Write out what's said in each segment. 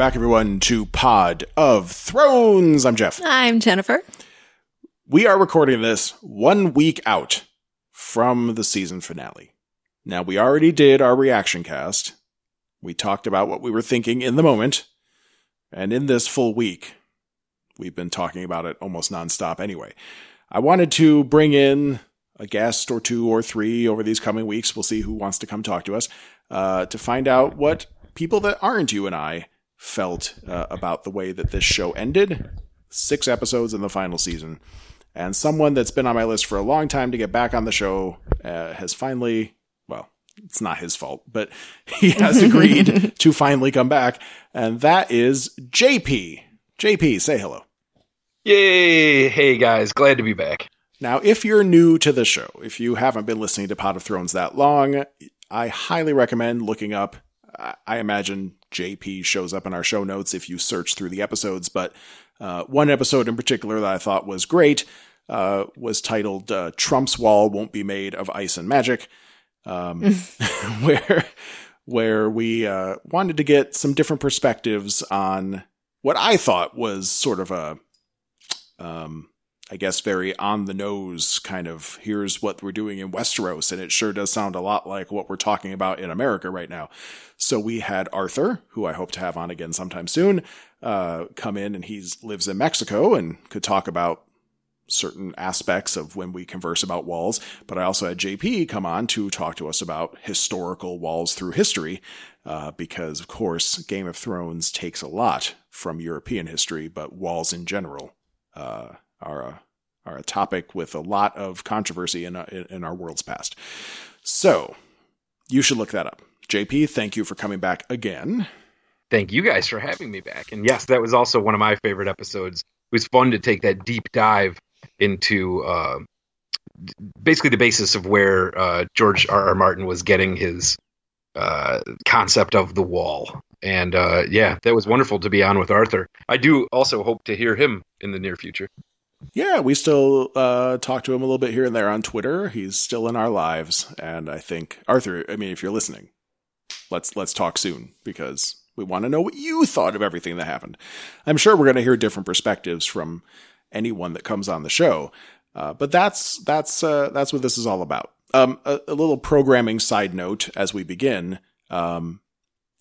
back, everyone, to Pod of Thrones. I'm Jeff. I'm Jennifer. We are recording this 1 week out from the season finale. Now, we already did our reaction cast. We talked about what we were thinking in the moment. And in this full week, we've been talking about it almost nonstop anyway. I wanted to bring in a guest or two or three over these coming weeks. We'll see who wants to come talk to us to find out what people that aren't you and I felt about the way that this show ended. 6 episodes in the final season. And someone that's been on my list for a long time to get back on the show has finally, well, it's not his fault, but he has agreed to finally come back. And that is JP. JP, say hello. Yay! Hey guys, glad to be back. Now, if you're new to the show, if you haven't been listening to Pod of Thrones that long, I highly recommend looking up. I imagine JP shows up in our show notes if you search through the episodes, but one episode in particular that I thought was great was titled Trump's Wall Won't Be Made of Ice and Magic, where we wanted to get some different perspectives on what I thought was sort of a I guess very on the nose kind of, here's what we're doing in Westeros. And it sure does sound a lot like what we're talking about in America right now. So we had Arthur, who I hope to have on again sometime soon, come in, and he lives in Mexico and could talk about certain aspects of when we converse about walls. But I also had JP come on to talk to us about historical walls through history, because of course Game of Thrones takes a lot from European history, but walls in general, are a topic with a lot of controversy in our world's past. So you should look that up. JP, thank you for coming back again. Thank you guys for having me back. And yes, that was also one of my favorite episodes. It was fun to take that deep dive into basically the basis of where George R.R. Martin was getting his concept of the wall. And yeah, that was wonderful to be on with Arthur. I do also hope to hear him in the near future. Yeah, we still talk to him a little bit here and there on Twitter. He's still in our lives. And I think, Arthur, I mean, if you're listening, let's talk soon, because we want to know what you thought of everything that happened. I'm sure we're going to hear different perspectives from anyone that comes on the show. But that's what this is all about. A little programming side note as we begin.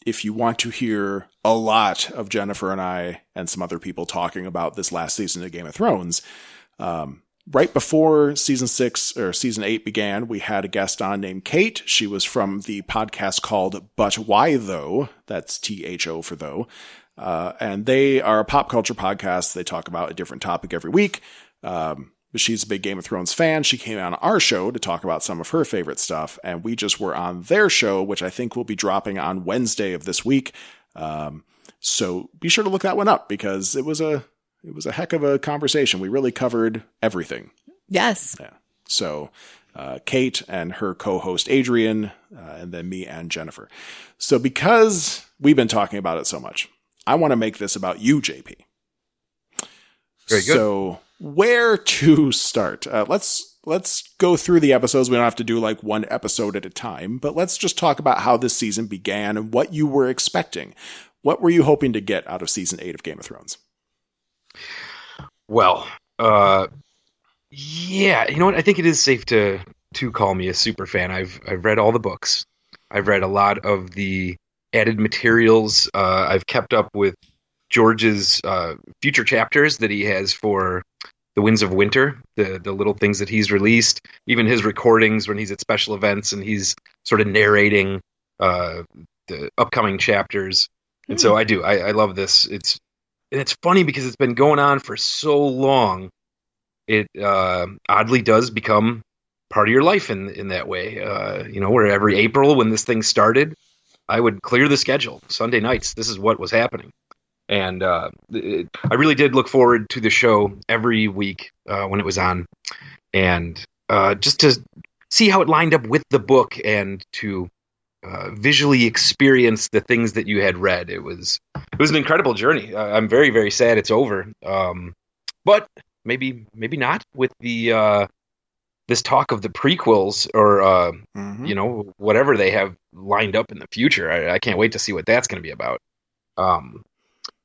If you want to hear a lot of Jennifer and I and some other people talking about this last season of Game of Thrones, right before season 6 or season 8 began, we had a guest on named Kate. She was from the podcast called But Why Though? That's THO for though. And they are a pop culture podcast. They talk about a different topic every week. But she's a big Game of Thrones fan. She came on our show to talk about some of her favorite stuff, and we just were on their show, which I think will be dropping on Wednesday of this week. So be sure to look that one up, because it was a heck of a conversation. We really covered everything. Yes. Yeah. So Kate and her co-host Adrian, and then me and Jennifer. So because we've been talking about it so much, I want to make this about you, JP. Very good. So where to start? Let's go through the episodes. We don't have to do like one episode at a time, but let's just talk about how this season began and what you were expecting. What were you hoping to get out of season 8 of Game of Thrones? Well, yeah, you know what? I think it is safe to call me a super fan. I've read all the books. I've read a lot of the added materials. I've kept up with George's future chapters that he has for The Winds of Winter, the little things that he's released, even his recordings when he's at special events and he's sort of narrating the upcoming chapters. And so I do. I love this. It's funny because it's been going on for so long. It oddly does become part of your life in that way. Where every April when this thing started, I would clear the schedule. Sunday nights, this is what was happening. And I really did look forward to the show every week when it was on. And just to see how it lined up with the book and to visually experience the things that you had read. It was an incredible journey. I'm very, very sad it's over. But maybe not with the this talk of the prequels or whatever they have lined up in the future. I can't wait to see what that's going to be about.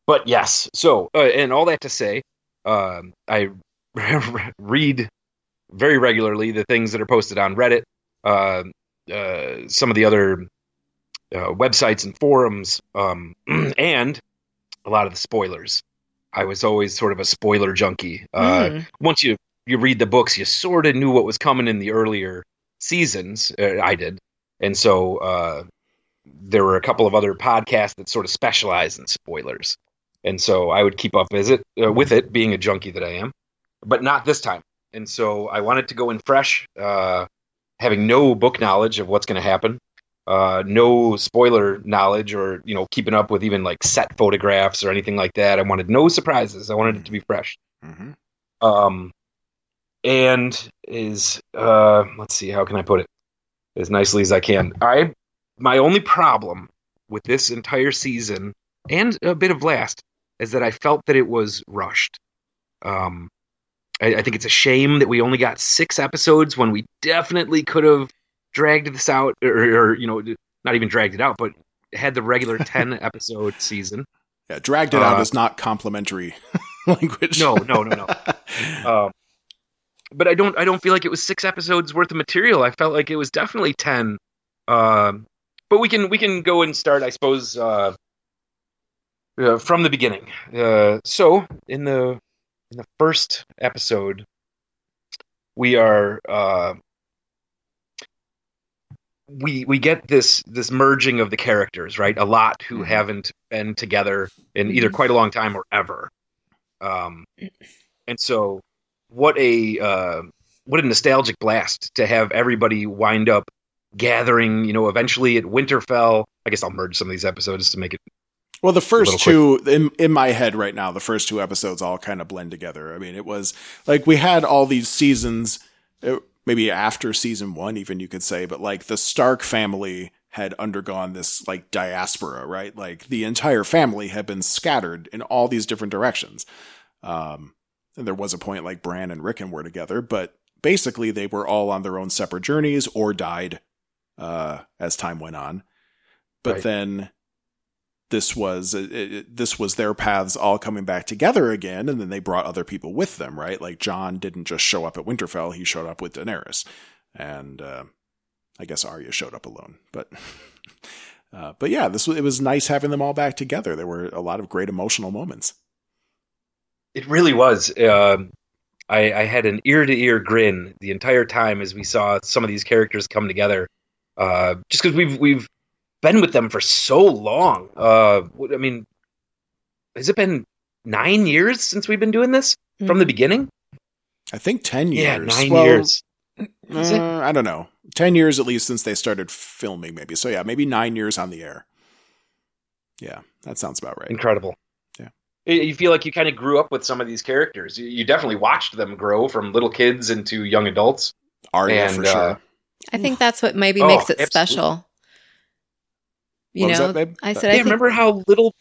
But yes, so and all that to say, I read very regularly the things that are posted on Reddit, some of the other websites and forums, and a lot of the spoilers. I was always sort of a spoiler junkie. Once you read the books, you sort of knew what was coming in the earlier seasons. I did, and so there were a couple of other podcasts that sort of specialized in spoilers, and so I would keep up with it, being a junkie that I am, but not this time. And so I wanted to go in fresh, having no book knowledge of what's going to happen. No spoiler knowledge or, keeping up with even like set photographs or anything like that. I wanted no surprises. I wanted it to be fresh. Mm-hmm. And let's see, how can I put it as nicely as I can? My only problem with this entire season and a bit of last is that I felt that it was rushed. I think it's a shame that we only got 6 episodes when we definitely could have dragged this out, or not even dragged it out, but had the regular 10 episode season. Yeah, dragged it out is not complimentary language. No. But I don't feel like it was 6 episodes worth of material. I felt like it was definitely 10. But we can go and start, I suppose, from the beginning. So in the first episode, we are. We get this merging of the characters, right? A lot who haven't been together in either quite a long time or ever. And so what a nostalgic blast to have everybody wind up gathering, eventually at Winterfell. I guess I'll merge some of these episodes to make it. Well, the first two, in my head right now, the first 2 episodes all kind of blend together. I mean, it was like we had all these seasons, maybe after season 1, even you could say, but like the Stark family had undergone this like diaspora, right? Like the entire family had been scattered in all these different directions. And there was a point like Bran and Rickon were together, but basically they were all on their own separate journeys or died as time went on. But then this was their paths all coming back together again, and then they brought other people with them, right? Like Jon didn't just show up at Winterfell; he showed up with Daenerys, and I guess Arya showed up alone. But yeah, it was nice having them all back together. There were a lot of great emotional moments. It really was. I had an ear-to-ear grin the entire time as we saw some of these characters come together. Just because we've been with them for so long. I mean, has it been 9 years since we've been doing this from the beginning? I think 10 years. Yeah, 9 years. I don't know. 10 years at least since they started filming, maybe. So yeah, maybe 9 years on the air. Yeah, that sounds about right. Incredible. Yeah. You feel like you kind of grew up with some of these characters. You definitely watched them grow from little kids into young adults. Arya, for sure. I think that's what maybe makes it absolutely special. You know, I remember how little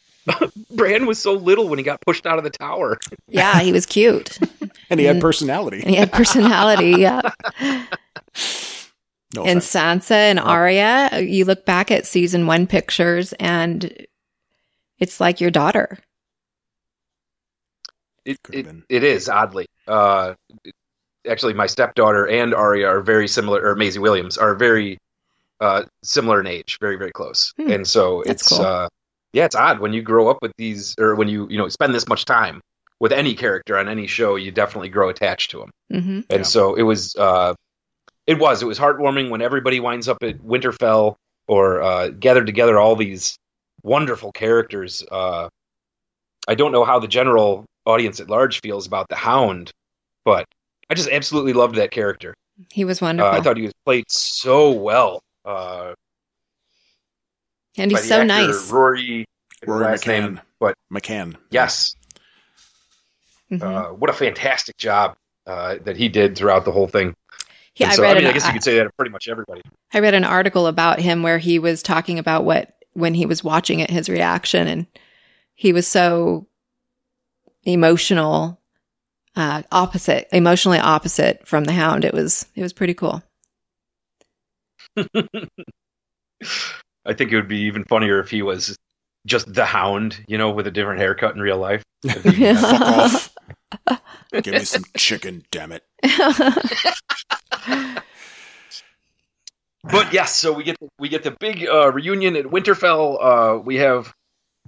Bran was so little when he got pushed out of the tower. Yeah, he was cute. And he had personality. Yeah. No and offense. Sansa and Arya, you look back at season 1 pictures and it's like your daughter. It is, oddly. Actually, my stepdaughter and Arya are very similar, or Maisie Williams are very similar in age, very, very close. And so it's cool. It's odd when you grow up with these, or when you spend this much time with any character on any show, you definitely grow attached to them. Mm-hmm. And so it was heartwarming when everybody winds up at Winterfell or gathered together all these wonderful characters. I don't know how the general audience at large feels about the Hound, but I just absolutely loved that character. He was wonderful. I thought he was played so well. And he's so nice. Rory McCann. Name, but McCann. Yes. What a fantastic job that he did throughout the whole thing. Yeah, I guess you could say that of pretty much everybody. I read an article about him where he was talking about when he was watching it, his reaction, and he was so emotionally opposite from the Hound. It was pretty cool. I think it would be even funnier if he was just the Hound, with a different haircut in real life. Fuck off. Give me some chicken, damn it. But yes, so we get the big reunion at Winterfell. We have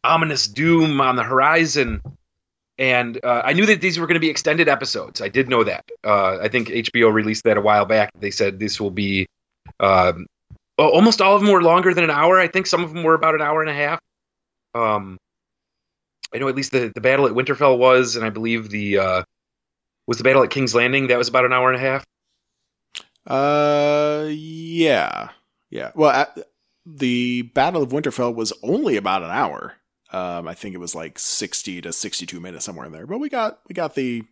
ominous doom on the horizon, and I knew that these were going to be extended episodes. I did know that. I think HBO released that a while back. They said this will be almost all of them were longer than an hour. I think some of them were about an hour and a half. I know at least the battle at Winterfell was, and I believe the battle at King's Landing, that was about an hour and a half. Yeah. Well, the Battle of Winterfell was only about an hour. I think it was like 60 to 62 minutes, somewhere in there. But we got the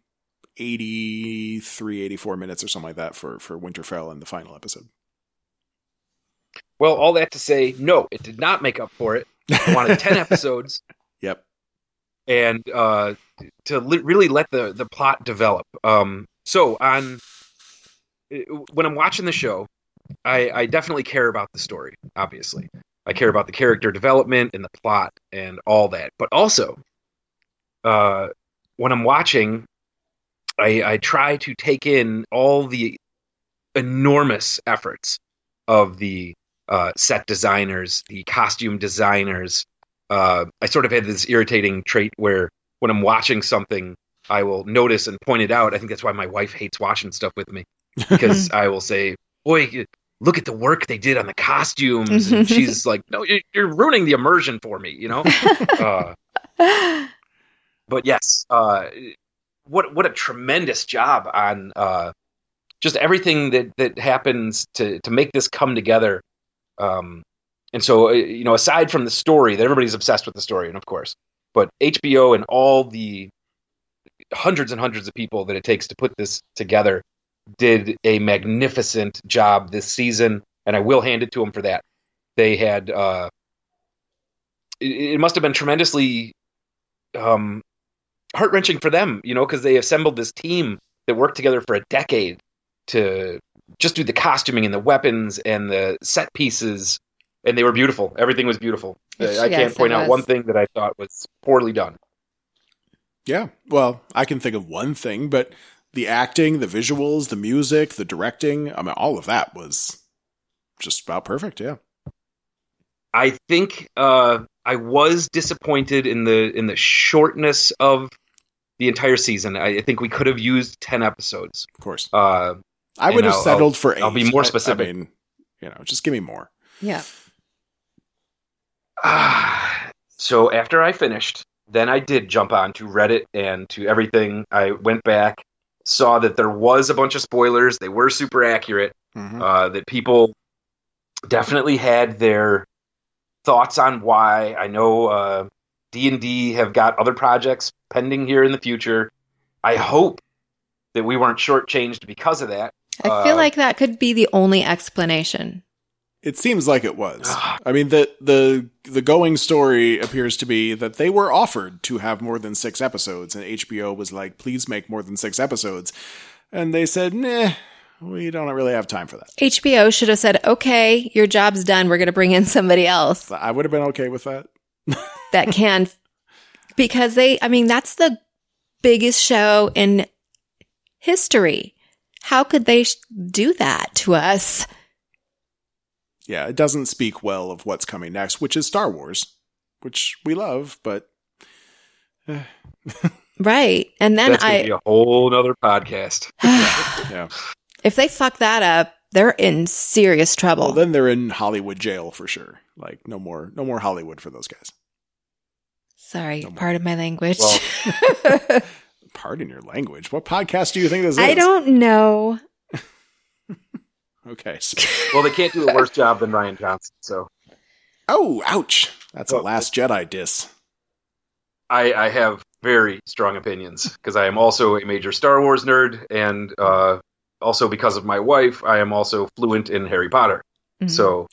83, 84 minutes or something like that for Winterfell in the final episode. Well, all that to say, no, it did not make up for it. I wanted 10 episodes. Yep. And to really let the plot develop. So when I'm watching the show, I definitely care about the story, obviously. I care about the character development and the plot and all that. But also, when I'm watching, I try to take in all the enormous efforts of the set designers, the costume designers. I sort of had this irritating trait where when I'm watching something, I will notice and point it out. I think that's why my wife hates watching stuff with me, because I will say, boy, look at the work they did on the costumes. And she's like, no, you're ruining the immersion for me, But yes, what a tremendous job on just everything that happens to make this come together. And so, aside from the story, that everybody's obsessed with the story, and of course, but HBO and all the hundreds and hundreds of people that it takes to put this together did a magnificent job this season, and I will hand it to them for that. They had, it must have been tremendously heart-wrenching for them, because they assembled this team that worked together for a decade to just do the costuming and the weapons and the set pieces, and they were beautiful. Everything was beautiful. I can't point out one thing that I thought was poorly done. Yeah, well, I can think of one thing, but the acting, the visuals, the music, the directing, I mean, all of that was just about perfect, yeah. I think I was disappointed in the shortness of the entire season. I think we could have used 10 episodes. Of course. I would have settled for 8. I'll be more specific. I mean, just give me more. Yeah. So after I finished, then I did jump on to Reddit and to everything. I went back, saw that there was a bunch of spoilers. They were super accurate. Mm-hmm. That people definitely had their thoughts on why. I know D&D have got other projects pending here in the future. I hope that we weren't shortchanged because of that. I feel like that could be the only explanation. It seems like it was. I mean, the going story appears to be that they were offered to have more than 6 episodes, and HBO was like, please make more than 6 episodes. And they said, nah, we don't really have time for that. HBO should have said, okay, your job's done. We're going to bring in somebody else. I would have been okay with that. That can, because that's the biggest show in history. How could they do that to us? Yeah, it doesn't speak well of what's coming next, which is Star Wars, which we love, but... Right. And then that's going to be a whole nother podcast. Yeah. If they fuck that up, they're in serious trouble. Well, then they're in Hollywood jail for sure. Like, no more Hollywood for those guys. Sorry, pardon my language. Well, pardon your language. What podcast do you think this is? I don't know. Okay. Well, they can't do a worse job than Rian Johnson, so. Oh, ouch. That's a Last Jedi diss. I have very strong opinions, because I am also a major Star Wars nerd, and also because of my wife, I am also fluent in Harry Potter. Mm-hmm. So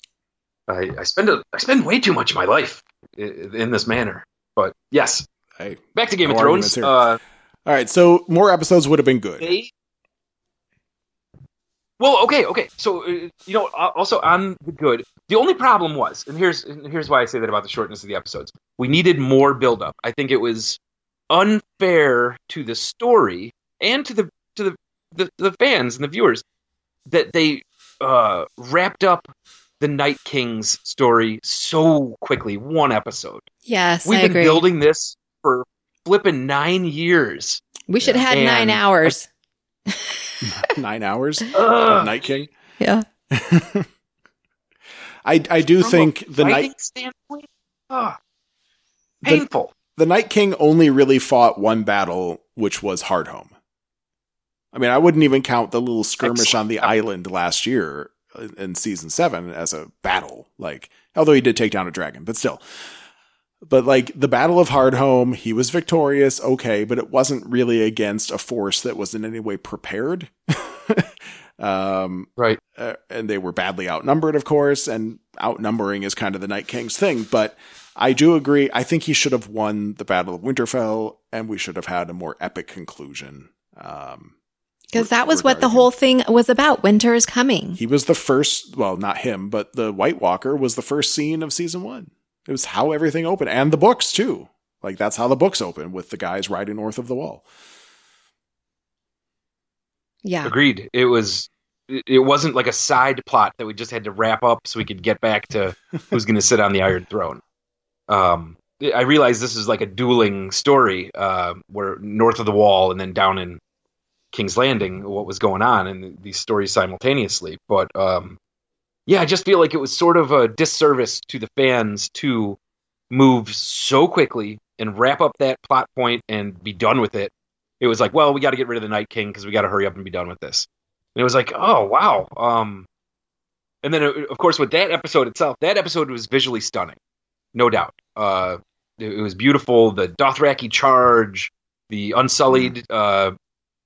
I spend way too much of my life in this manner. But yes, back to Game of Thrones. All right, so more episodes would have been good. Well, okay. So, also on the good, the only problem was, and here's why I say that about the shortness of the episodes. We needed more build-up. I think it was unfair to the story and to the fans and the viewers that they wrapped up the Night King's story so quickly, one episode. Yes, We've I been agree. building this for flipping 9 years. We should have had 9 hours. 9 hours of Night King. Yeah. I do From think a the writing Night standpoint, painful. the Night King only really fought one battle, which was Hardhome. I mean, I wouldn't even count the little skirmish on the island last year in season 7 as a battle. Like, although he did take down a dragon, but still. But like the Battle of Hardhome, he was victorious, okay, but it wasn't really against a force that was in any way prepared. Right. And they were badly outnumbered, of course, and outnumbering is kind of the Night King's thing. But I do agree. I think he should have won the Battle of Winterfell, and we should have had a more epic conclusion. Because that was what the whole thing was about. Winter is coming. He was the first, well, not him, but the White Walker was the first scene of season 1. It was how everything opened. And the books, too. Like, that's how the books open, with the guys riding north of the wall. Yeah. Agreed. It wasn't like a side plot that we just had to wrap up so we could get back to who's going to sit on the Iron Throne. I realize this is like a dueling story, where north of the wall and then down in King's Landing, what was going on in these stories simultaneously. But I just feel like it was sort of a disservice to the fans to move so quickly and wrap up that plot point and be done with it. It was like, well, we got to get rid of the Night King because we got to hurry up and be done with this. And it was like, oh, wow. And then, of course, with that episode itself, that episode was visually stunning. No doubt. It was beautiful. The Dothraki charge, the Unsullied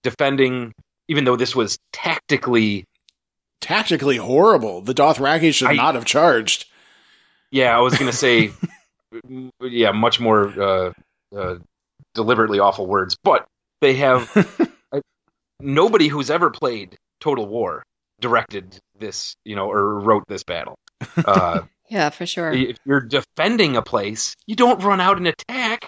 defending, even though this was tactically horrible. The Dothraki should not have charged. Yeah, I was going to say, much more deliberately awful words. But they have nobody who's ever played Total War directed this, or wrote this battle. Yeah, for sure. If you're defending a place, you don't run out and attack.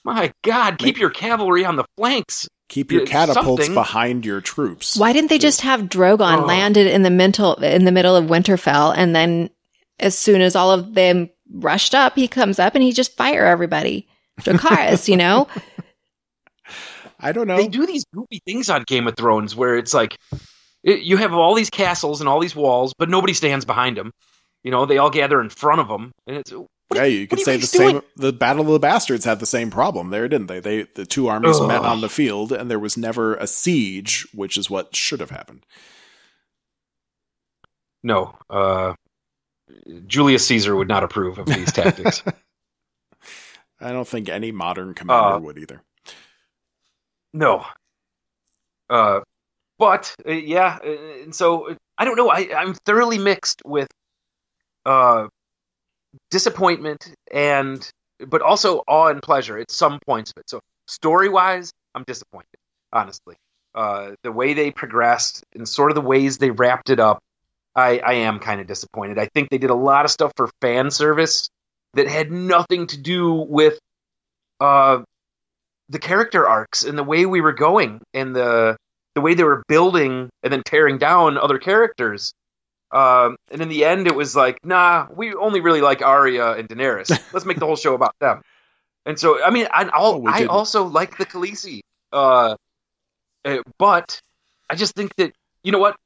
My God, keep your cavalry on the flanks. Keep your catapults behind your troops. Why didn't they just have Drogon landed in the middle of Winterfell, and then as soon as all of them rushed up, he comes up and he just fire everybody? Dracarys, I don't know. They do these goofy things on Game of Thrones where it's like you have all these castles and all these walls, but nobody stands behind them. They all gather in front of them, and it's you could say the same. The Battle of the Bastards had the same problem there, didn't they? The two armies met on the field, and there was never a siege, which is what should have happened. No, Julius Caesar would not approve of these tactics. I don't think any modern commander would either. No. But and so I don't know. I'm thoroughly mixed with disappointment but also awe and pleasure at some points of it. So story-wise, I'm disappointed, honestly. The way they progressed and sort of the ways they wrapped it up, I am kind of disappointed. I think they did a lot of stuff for fan service that had nothing to do with the character arcs and the way we were going and the way they were building and then tearing down other characters. And in the end, it was like, nah, we only really like Arya and Daenerys. Let's make the whole show about them. And so, I mean, I also like the Khaleesi. But I just think that, you know what?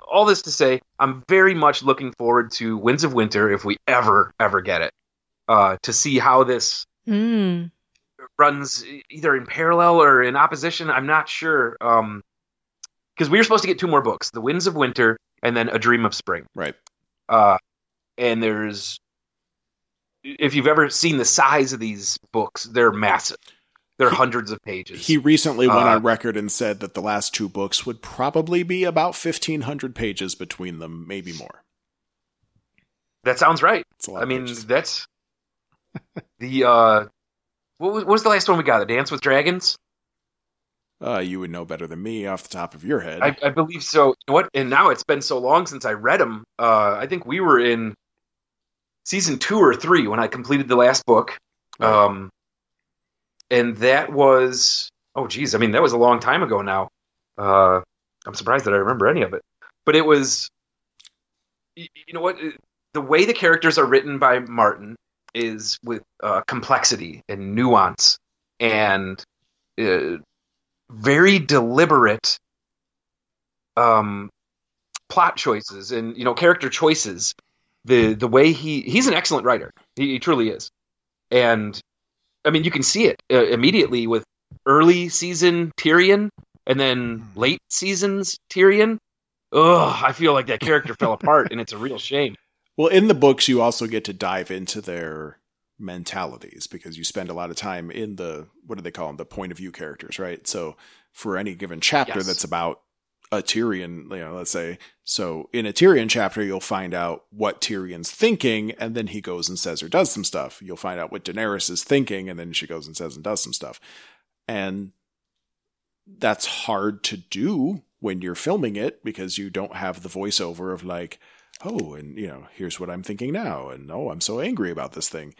All this to say, I'm very much looking forward to Winds of Winter if we ever get it. To see how this runs either in parallel or in opposition. I'm not sure. Because we were supposed to get 2 more books, The Winds of Winter and then A Dream of Spring. Right. And there's, if you've ever seen the size of these books, they're massive. They're hundreds of pages. He recently went on record and said that the last 2 books would probably be about 1,500 pages between them, maybe more. That sounds right. I mean, that's the, what was the last one we got? The Dance with Dragons? You would know better than me off the top of your head. I believe so. You know what? And now it's been so long since I read them. I think we were in season 2 or 3 when I completed the last book. Right. And that was, oh geez, I mean, that was a long time ago now. I'm surprised that I remember any of it. But it was, you know what? The way the characters are written by Martin is with complexity and nuance and very deliberate plot choices and, you know, character choices. The way he's an excellent writer. He truly is. And I mean, you can see it immediately with early season Tyrion and then late seasons Tyrion. Ugh, I feel like that character fell apart, and it's a real shame. Well, in the books, you also get to dive into their mentalities because you spend a lot of time in the, what do they call them? The point of view characters, right? So for any given chapter Yes. that's about a Tyrion, you know, let's say, so in a Tyrion chapter, you'll find out what Tyrion's thinking, and then he goes and says or does some stuff. You'll find out what Daenerys is thinking, and then she goes and says and does some stuff. And that's hard to do when you're filming it because you don't have the voiceover of like, oh, and you know, here's what I'm thinking now, and oh, I'm so angry about this thing,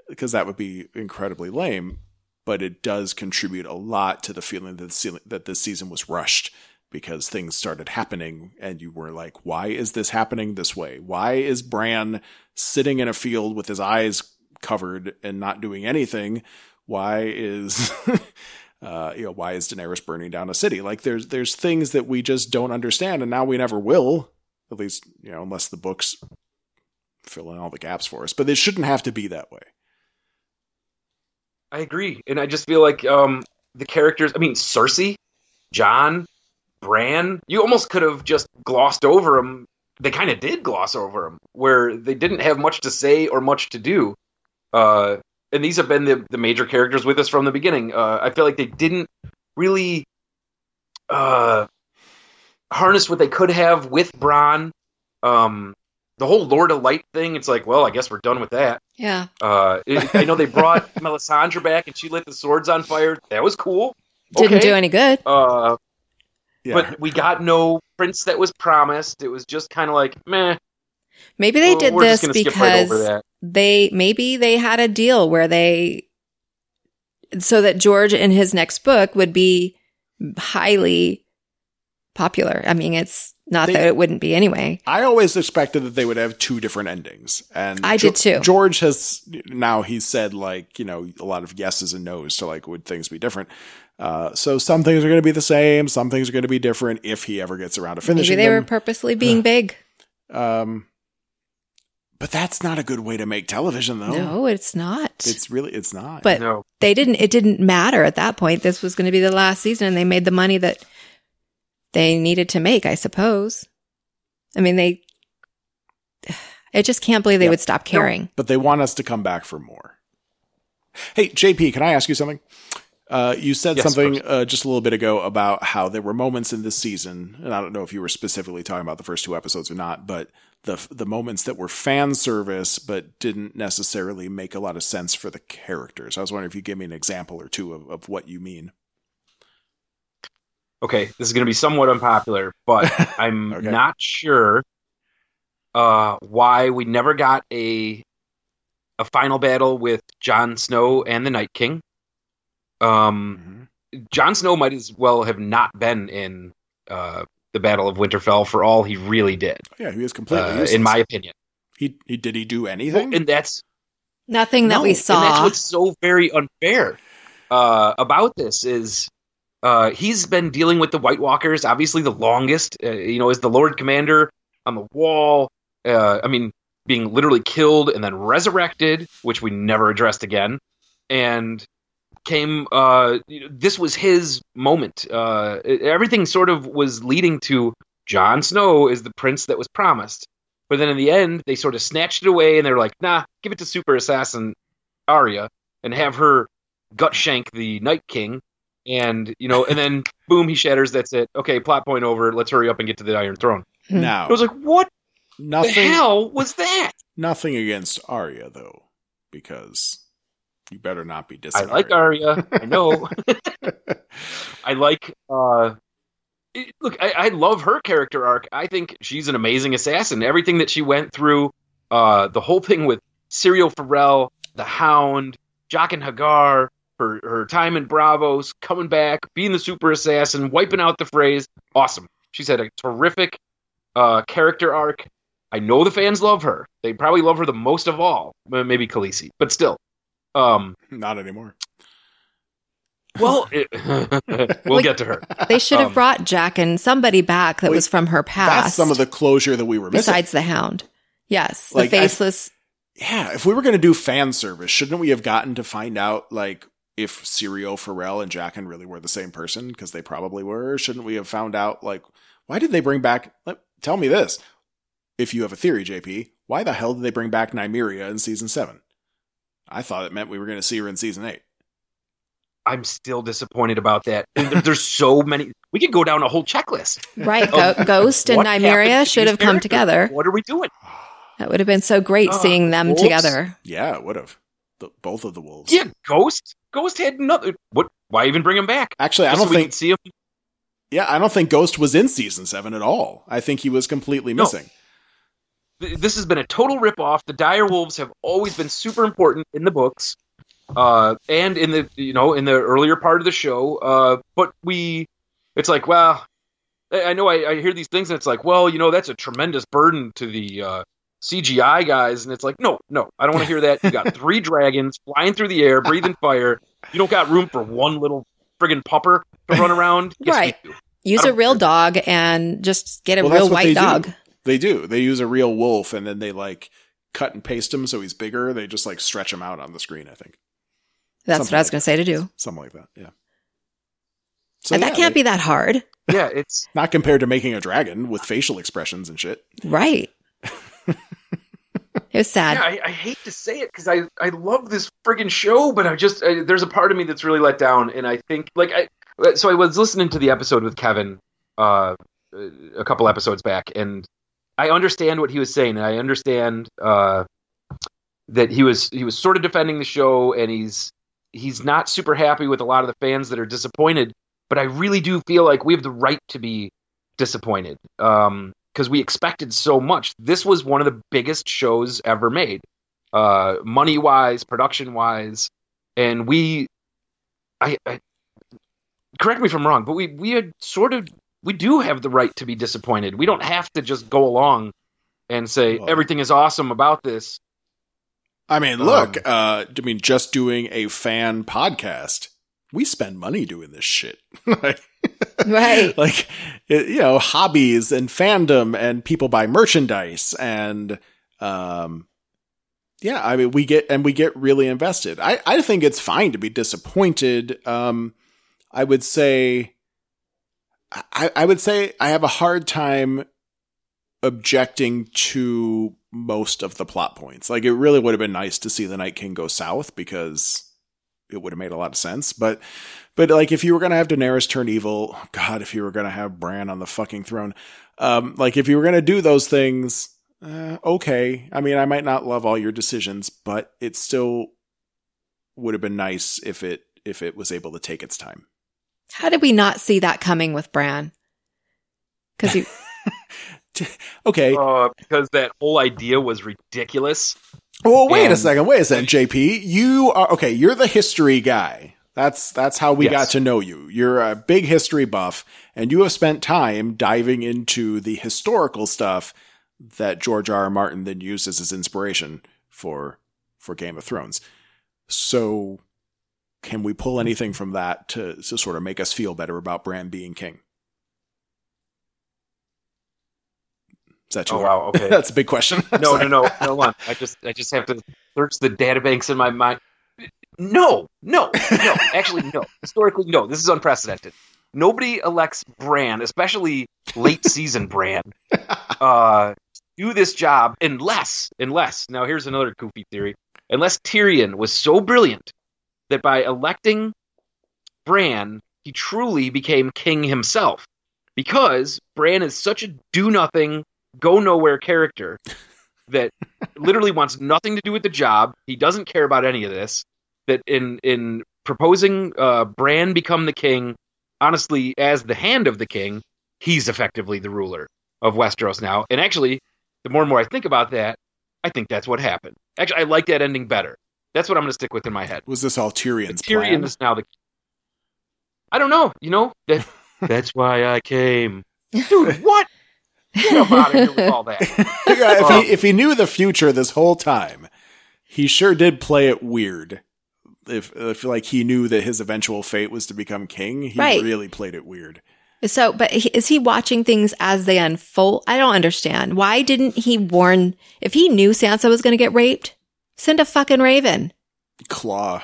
because that would be incredibly lame. But it does contribute a lot to the feeling that this season was rushed because things started happening, and you were like, why is this happening this way? Why is Bran sitting in a field with his eyes covered and not doing anything? Why is why is Daenerys burning down a city? Like there's things that we just don't understand, and now we never will. At least, you know, unless the books fill in all the gaps for us. But it shouldn't have to be that way. I agree, and I just feel like the characters. I mean, Cersei, Jon, Bran. You almost could have just glossed over them. They kind of did gloss over them, where they didn't have much to say or much to do. And these have been the major characters with us from the beginning. I feel like they didn't really harness what they could have with Bronn. The whole Lord of Light thing, it's like, well, I guess we're done with that. Yeah. I know they brought Melisandre back and she lit the swords on fire. That was cool. Didn't Okay. do any good. Yeah. But we got no prince that was promised. It was just kind of like, meh. Maybe they did we're this just gonna skip right over because that. they had a deal where so that George in his next book would be highly popular. I mean, it's not that it wouldn't be anyway. I always expected that they would have 2 different endings. And I did too. George has, now he's said like, you know, a lot of yeses and nos to like, would things be different? So some things are going to be the same. Some things are going to be different if he ever gets around to finishing Maybe they were them. purposely being big. But that's not a good way to make television though. No, it's not. It's not. But No. it didn't matter at that point. This was going to be the last season and they made the money that they needed to make, I suppose. I mean, I just can't believe they would stop caring. But they want us to come back for more. Hey, JP, can I ask you something? You said Yes, something just a little bit ago about how there were moments in this season, and I don't know if you were specifically talking about the first 2 episodes or not, but the moments that were fan service but didn't necessarily make a lot of sense for the characters. I was wondering if you give me an example or two of what you mean. Okay, this is going to be somewhat unpopular, but I'm Okay. not sure why we never got a final battle with Jon Snow and the Night King. Jon Snow might as well have not been in the Battle of Winterfell for all he really did, Yeah, he was completely useless. in my opinion. Did he do anything? And that's Nothing that we saw. And that's what's so very unfair about this is he's been dealing with the White Walkers, obviously the longest, as the Lord Commander on the wall. Being literally killed and then resurrected, which we never addressed again. And came, this was his moment. Everything sort of was leading to Jon Snow is the prince that was promised. But then in the end, they sort of snatched it away and they're like, nah, give it to super assassin Arya and have her gut shank the Night King. And, and then boom, he shatters. That's it. Okay, plot point over. Let's hurry up and get to the Iron Throne. Now, I was like, what nothing, the hell was that? nothing against Arya though, because You better not be I dissing like Arya. I know. I like. Look, I love her character arc. I think she's an amazing assassin. Everything that she went through, the whole thing with Syrio Forel, the Hound, Jaqen H'ghar, her time in Bravos, coming back, being the super assassin, wiping out the Freys. Awesome. She's had a terrific character arc. I know the fans love her. They probably love her the most of all. Maybe Khaleesi, but still. Not anymore. Well, we'll get to her. They should have brought Jaqen somebody back that was from her past. That's some of the closure that we were missing. Besides the Hound. Yes, Like, the faceless. Yeah, if we were going to do fan service, shouldn't we have gotten to find out, like, if Syrio Forel and Jaqen really were the same person? Because they probably were. Shouldn't we have found out, like, why did they bring back... Tell me this. If you have a theory, JP, why the hell did they bring back Nymeria in Season 7? I thought it meant we were going to see her in Season 8. I'm still disappointed about that. There's so many. We could go down a whole checklist. Right. Ghost and Nymeria should have come together. What are we doing? That would have been so great seeing them wolves? together. Yeah, it would have. Both of the wolves. Yeah, Ghost. Ghost had nothing. What? Why even bring him back? Actually, I Just don't so we think... can see him. Yeah, I don't think Ghost was in Season 7 at all. I think he was completely missing. This has been a total ripoff. The dire wolves have always been super important in the books, and in the in the earlier part of the show. But it's like, well, I know I hear these things, and it's like, well, that's a tremendous burden to the CGI guys, and it's like, no, I don't want to hear that. You got 3 dragons flying through the air, breathing fire. You don't got room for one little friggin' pupper to run around. Yes, Right. we do. Use a real dog and just get a real that's what white they dog. do. They do. They use a real wolf, and then they, like, cut and paste him so he's bigger. They just, like, stretch him out on the screen, I think. That's Something what I was like going to say to do. Something like that, yeah. So And that can't be that hard. Yeah, it's not compared to making a dragon with facial expressions and shit. Right. It was sad. Yeah, I hate to say it because I love this friggin' show, but there's a part of me that's really let down, and I think so I was listening to the episode with Kevin a couple episodes back, and I understand what he was saying, and I understand that he was sort of defending the show, and he's not super happy with a lot of the fans that are disappointed, but I really do feel like we have the right to be disappointed. Because we expected so much. This was one of the biggest shows ever made, money-wise, production-wise, and I correct me if I'm wrong, but we do have the right to be disappointed. We don't have to just go along and say everything is awesome about this. I mean, look, just doing a fan podcast, we spend money doing this shit. Right. Like, hobbies and fandom, and people buy merchandise, and we get really invested. I think it's fine to be disappointed. I would say I have a hard time objecting to most of the plot points. Like, it really would have been nice to see the Night King go south, because it would have made a lot of sense. But like, if you were going to have Daenerys turn evil, God, if you were going to have Bran on the fucking throne, like, if you were going to do those things, okay. I mean, I might not love all your decisions, but it still would have been nice if it was able to take its time. How did we not see that coming with Bran? Because you... Okay. Because that whole idea was ridiculous. Well, wait a second, JP. You are okay. You're the history guy. That's how we got to know you. You're a big history buff, and you have spent time diving into the historical stuff that George R. R. Martin then used as his inspiration for Game of Thrones. So, can we pull anything from that to sort of make us feel better about Bran being king? Is that too hard? Wow, okay. That's a big question. No. Hold on. I just have to search the databanks in my mind. No. Actually, no. Historically, no. This is unprecedented. Nobody elects Bran, especially late season Bran, do this job unless, now here's another goofy theory, unless Tyrion was so brilliant that by electing Bran, he truly became king himself. Because Bran is such a do-nothing, go-nowhere character that literally wants nothing to do with the job. He doesn't care about any of this. that in proposing Bran become the king, honestly, as the hand of the king, he's effectively the ruler of Westeros now. And actually, the more and more I think about that, I think that's what happened. Actually, I like that ending better. That's what I'm going to stick with in my head. Was this all Tyrion's Tyrion plan? is now the... I don't know. That's why I came. Dude, what? Get up out of here with all that. If he knew the future this whole time, he sure did play it weird. If like he knew that his eventual fate was to become king, he really played it weird. So, but is he watching things as they unfold? I don't understand. Why didn't he warn? If he knew Sansa was going to get raped, send a fucking raven. Claw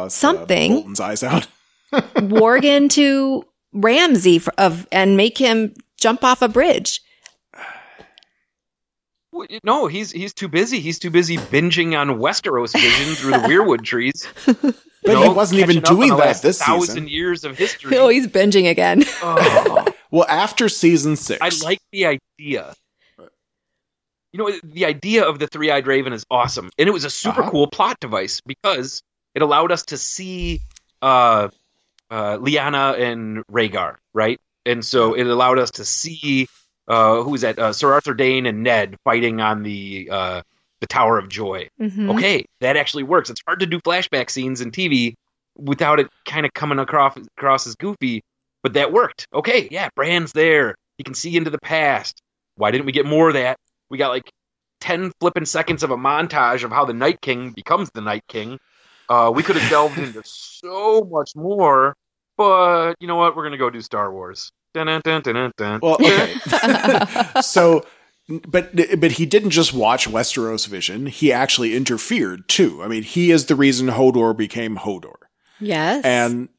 something. Bolton's eyes out. Worgen to Ramsay and make him jump off a bridge. No, he's too busy. He's too busy binging on Westeros Vision through the Weirwood trees. But he wasn't even doing that this 1,000 season. Years of history. Oh, he's binging again. Oh. Well, after season 6. I like the idea. You know, the idea of the Three-Eyed Raven is awesome. And it was a super cool plot device because it allowed us to see Lyanna and Rhaegar, right? And so it allowed us to see who was that? Sir Arthur Dayne and Ned fighting on the Tower of Joy. Mm-hmm. Okay, that actually works. It's hard to do flashback scenes in TV without it kind of coming across as goofy, but that worked. Okay, yeah, Bran's there. He can see into the past. Why didn't we get more of that? We got like 10 flipping seconds of a montage of how the Night King becomes the Night King. We could have delved into so much more, but you know what? We're going to go do Star Wars. Dun, dun, dun, dun, dun. Well, okay. So, but he didn't just watch Westeros Vision. He actually interfered too. I mean, he is the reason Hodor became Hodor. Yes. And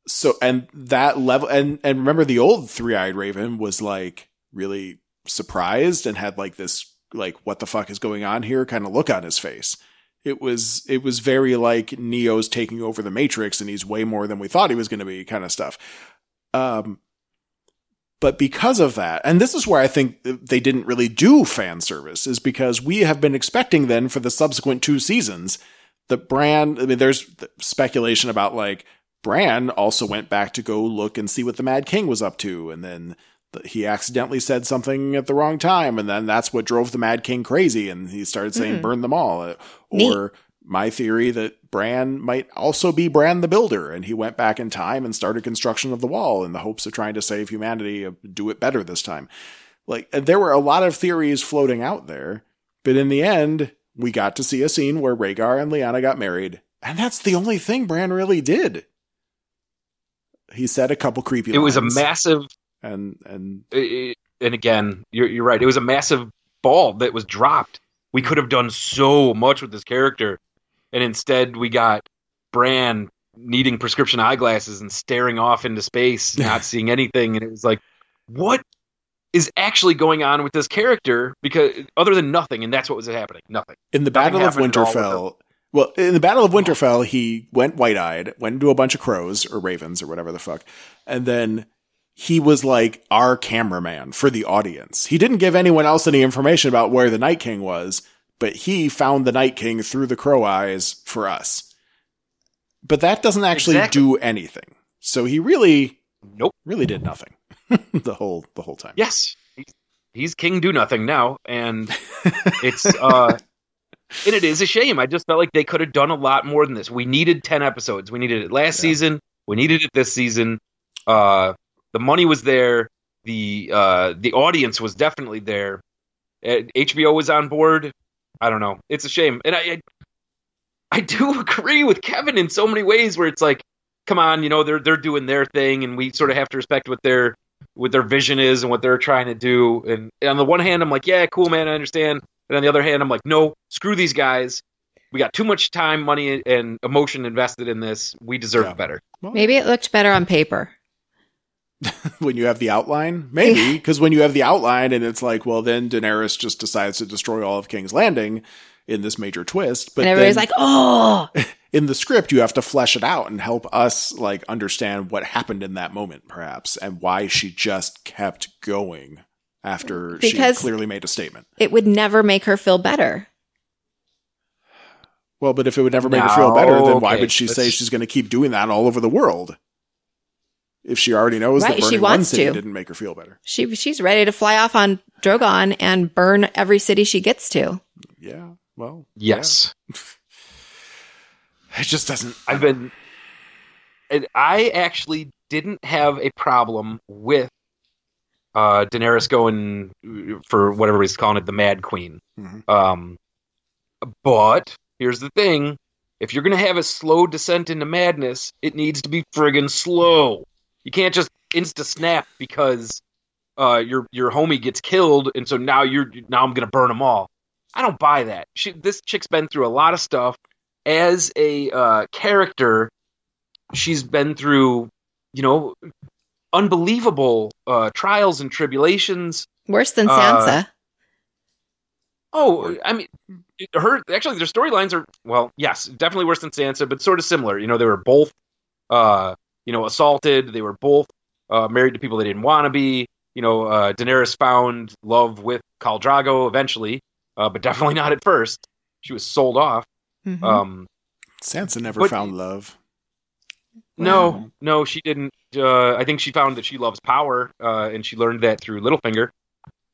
so, and that level, and remember the old Three-Eyed Raven was like really surprised and had like this, like, what the fuck is going on here kind of look on his face. It was very like Neo's taking over the Matrix and he's way more than we thought he was going to be kind of stuff. But because of that, and this is where I think they didn't really do fan service, is because we have been expecting then for the subsequent 2 seasons that Bran, I mean, there's speculation about like Bran also went back to go look and see what the Mad King was up to. And then he accidentally said something at the wrong time. And then that's what drove the Mad King crazy. And he started saying, burn them all. Or my theory that Bran might also be Bran the Builder, and he went back in time and started construction of the wall in the hopes of trying to save humanity, do it better this time. Like, there were a lot of theories floating out there, but in the end, we got to see a scene where Rhaegar and Lyanna got married, and that's the only thing Bran really did. He said a couple creepy lines. It was a massive, and again, you're right. It was a massive ball that was dropped. We could have done so much with this character. And instead, we got Bran needing prescription eyeglasses and staring off into space, not seeing anything. And it was like, what is actually going on with this character? Because other than nothing, and that's what was happening. Nothing. In the Battle of Winterfell, he went white-eyed, went into a bunch of crows or ravens or whatever the fuck, and then he was like our cameraman for the audience. He didn't give anyone else any information about where the Night King was, but he found the Night King through the crow eyes for us. But that doesn't actually do anything. So he really did nothing the whole time. Yes. He's King Do Nothing now. And it's, and it is a shame. I just felt like they could have done a lot more than this. We needed 10 episodes. We needed it last season. We needed it this season. The money was there. The audience was definitely there. HBO was on board. I don't know. It's a shame. And I do agree with Kevin in so many ways where it's like, come on, you know, they're doing their thing and we sort of have to respect what their vision is and what they're trying to do. And on the one hand, I'm like, yeah, cool, man, I understand. And on the other hand, I'm like, no, screw these guys. We got too much time, money, and emotion invested in this. We deserve better. Well, maybe it looked better on paper. When you have the outline, maybe, because when you have the outline and it's like, well, then Daenerys just decides to destroy all of King's Landing in this major twist. But and everybody's like, oh! In the script, you have to flesh it out and help us like understand what happened in that moment, perhaps, and why she just kept going after she clearly made a statement. It would never make her feel better. Well, but if it would never make her feel better, then why okay. would she say she's going to keep doing that all over the world? If she already knows Right, that she burning one wants city to. didn't make her feel better. She's ready to fly off on Drogon and burn every city she gets to. Yeah, well. Yes. Yeah. It just doesn't. I actually didn't have a problem with Daenerys going for what everybody's calling it, the Mad Queen. Mhm. But here's the thing. If you're going to have a slow descent into madness, it needs to be friggin' slow. You can't just insta-snap because your homie gets killed, and so now I'm going to burn them all. I don't buy that. This chick's been through a lot of stuff. As a character, she's been through, unbelievable trials and tribulations. Worse than Sansa. I mean, their storylines are, well, yes, definitely worse than Sansa, but sort of similar. They were both, assaulted. They were both married to people they didn't want to be. Daenerys found love with Khal Drogo eventually, but definitely not at first. She was sold off. Mm-hmm. Sansa never found love. No, she didn't. I think she found that she loves power, and she learned that through Littlefinger.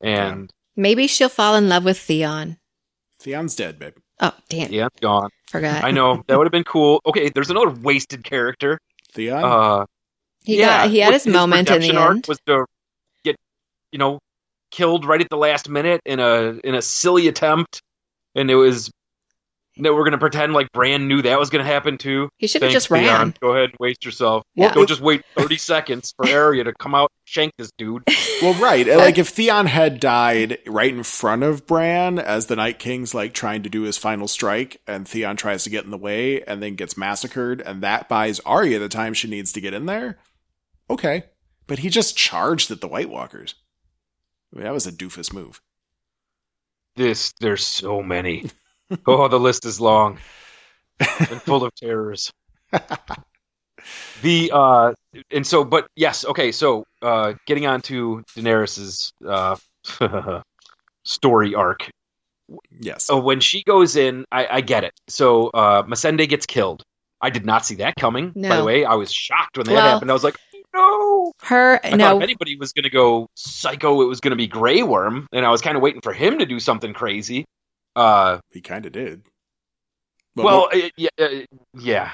And maybe she'll fall in love with Theon. Theon's dead, babe. Oh, damn. Yeah, gone. Forgot. I know. That would have been cool. Okay, there's another wasted character. Theon? He had his moment in the redemption arc end. was to get, killed right at the last minute in a silly attempt, and it was that we're going to pretend like Bran knew that was going to happen too. He should have just Theon. ran. Go ahead and waste yourself. Yeah. Don't just wait 30 seconds for Arya to come out and shank this dude. Well, right. Like, if Theon had died right in front of Bran as the Night King's, like, trying to do his final strike, and Theon tries to get in the way and then gets massacred, and that buys Arya the time she needs to get in there, okay. But he just charged at the White Walkers. I mean, that was a doofus move. There's so many. Oh, the list is long and full of terrors. But yes, okay. So, getting on to Daenerys's story arc. Yes. So when she goes in, I get it. So, Missandei gets killed. I did not see that coming. No. By the way, I was shocked when that happened. I was like, no. I thought if anybody was going to go psycho, it was going to be Grey Worm, and I was kind of waiting for him to do something crazy. He kind of did. Yeah.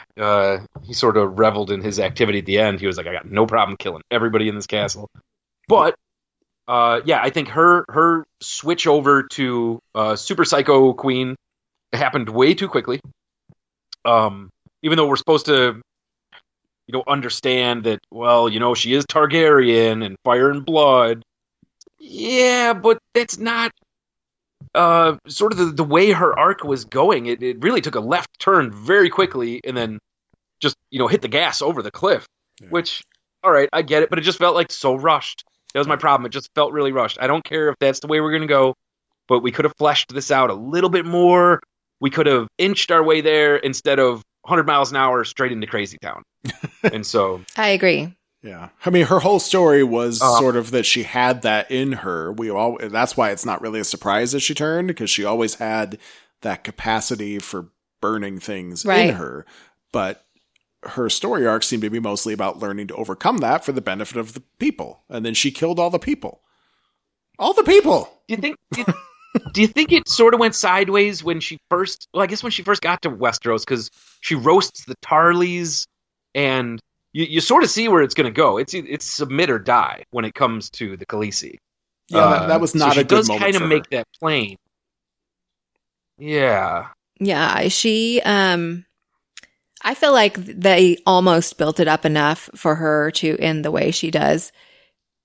He sort of reveled in his activity at the end. He was like, I got no problem killing everybody in this castle. But, I think her switch over to Super Psycho Queen happened way too quickly. Even though we're supposed to, understand that, well, she is Targaryen and fire and blood. Yeah, but that's not sort of the way her arc was going. It really took a left turn very quickly and then just, hit the gas over the cliff, which, all right, I get it, but it just felt like so rushed. That was my problem. It just felt really rushed. I don't care if that's the way we're going to go, but we could have fleshed this out a little bit more. We could have inched our way there instead of 100 miles an hour straight into Crazy Town. And so I agree. Yeah. I mean, her whole story was sort of that she had that in her. That's why it's not really a surprise that she turned, because she always had that capacity for burning things in her. But her story arc seemed to be mostly about learning to overcome that for the benefit of the people. And then she killed all the people. All the people! Do you think it sort of went sideways when she first... Well, I guess when she first got to Westeros, because she roasts the Tarleys, and you sort of see where it's going to go. It's submit or die when it comes to the Khaleesi. Yeah, that was not a good moment for her. She does kind of make that plain. Yeah. Yeah, she... I feel like they almost built it up enough for her to end the way she does,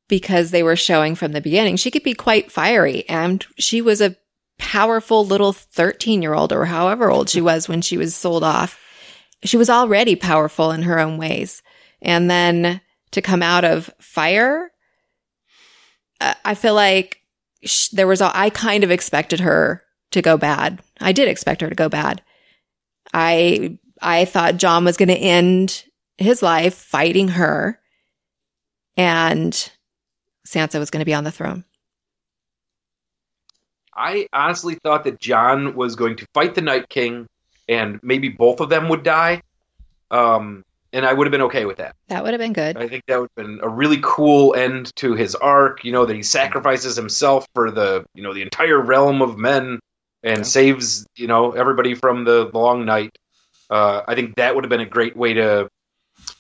because they were showing from the beginning she could be quite fiery, and she was a powerful little 13-year-old or however old she was when she was sold off. She was already powerful in her own ways. And then to come out of fire, I feel like I kind of expected her to go bad. I did expect her to go bad. I thought Jon was going to end his life fighting her, and Sansa was going to be on the throne. I honestly thought that Jon was going to fight the Night King and maybe both of them would die. And I would have been okay with that. That would have been good. I think that would have been a really cool end to his arc, that he sacrifices himself for the entire realm of men and saves, everybody from the long night. I think that would have been a great way to,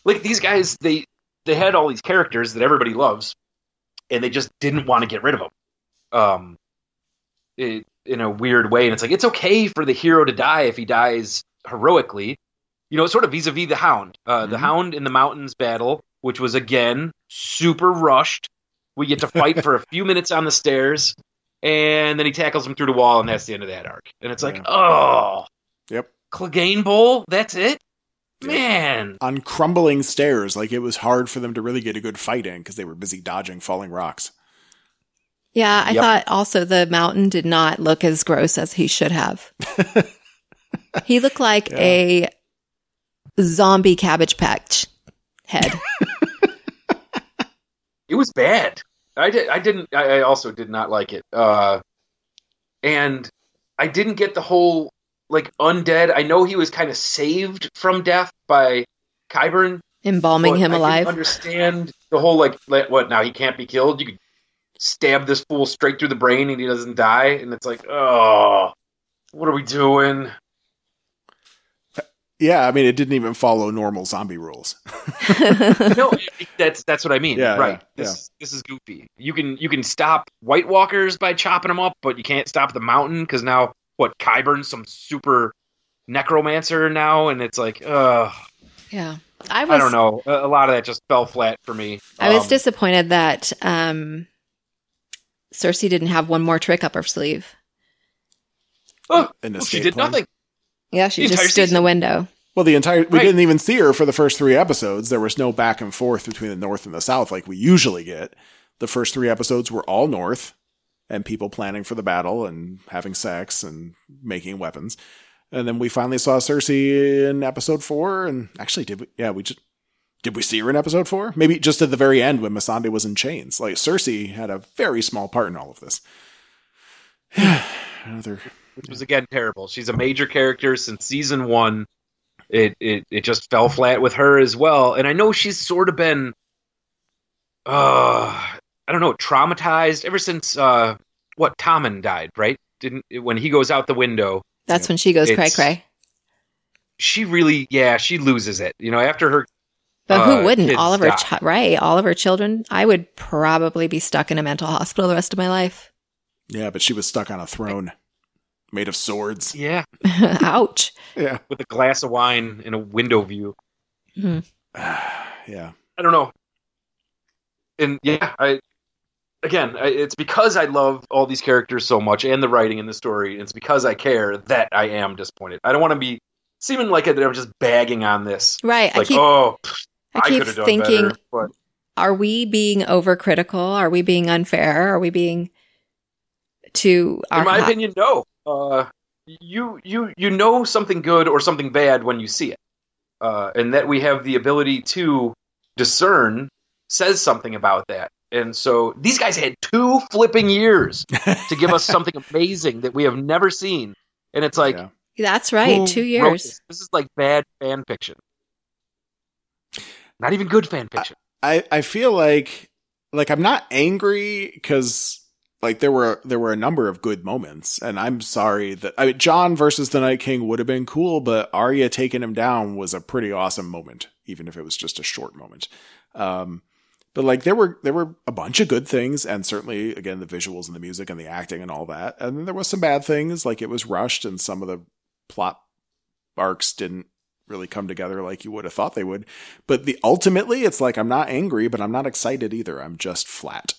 like, these guys, they had all these characters that everybody loves, and they just didn't want to get rid of them. In a weird way. And it's like, it's okay for the hero to die if he dies heroically. Sort of vis-a-vis the Hound. The Hound in the Mountains battle, which was, again, super rushed. We get to fight for a few minutes on the stairs, and then he tackles him through the wall, and that's the end of that arc. And it's like, oh. Yep. Clegane Bowl? That's it? Yep. Man. On crumbling stairs, like it was hard for them to really get a good fight in because they were busy dodging falling rocks. Yeah, I thought also the Mountain did not look as gross as he should have. He looked like a zombie Cabbage Patch head. It was bad. I also did not like it. And I didn't get the whole, like, undead. I know he was kind of saved from death by Qyburn. Embalming him alive. I didn't understand the whole, like, what, now he can't be killed? You could stab this fool straight through the brain and he doesn't die? And it's like, oh, what are we doing? Yeah, I mean, it didn't even follow normal zombie rules. No, that's what I mean. Yeah, right. yeah, This is goofy. You can stop White Walkers by chopping them up, but you can't stop the Mountain because now Qyburn's some super necromancer now, and it's like, yeah. I don't know. A lot of that just fell flat for me. I was disappointed that Cersei didn't have one more trick up her sleeve. She did nothing. Yeah, she just stood in the window. Well, we didn't even see her for the first 3 episodes. There was no back and forth between the North and the South like we usually get. The first 3 episodes were all North and people planning for the battle and having sex and making weapons. And then we finally saw Cersei in episode 4. And actually, did we see her in episode 4? Maybe just at the very end when Missandei was in chains. Like, Cersei had a very small part in all of this. Which was, again, terrible. She's a major character since season 1. It just fell flat with her as well. And I know she's sort of been, I don't know, traumatized ever since, Tommen died, right? When he goes out the window. That's when she goes cray-cray. She really, she loses it. After her. But who wouldn't? All of her children. I would probably be stuck in a mental hospital the rest of my life. Yeah, but she was stuck on a throne made of swords. Yeah. Ouch. Yeah. With a glass of wine in a window view. Mm-hmm. Yeah. I don't know. And it's because I love all these characters so much and the writing and the story. And it's because I care that I am disappointed. I don't want to be seeming like I'm just bagging on this. Right. Like, I keep thinking, better, are we being overcritical? Are we being unfair? Are we being in my opinion, no. You know something good or something bad when you see it. And that we have the ability to discern says something about that. And so these guys had 2 flipping years to give us something amazing that we have never seen. And it's like, that's right, 2 years. This is like bad fan fiction. Not even good fan fiction. I feel like I'm not angry because like there were a number of good moments, and I'm sorry that Jon versus the Night King would have been cool, but Arya taking him down was a pretty awesome moment, even if it was just a short moment. But like there were a bunch of good things, and certainly again the visuals and the music and the acting and all that. And then there was some bad things, like it was rushed and some of the plot arcs didn't really come together like you would have thought they would. But ultimately it's like I'm not angry, but I'm not excited either. I'm just flat.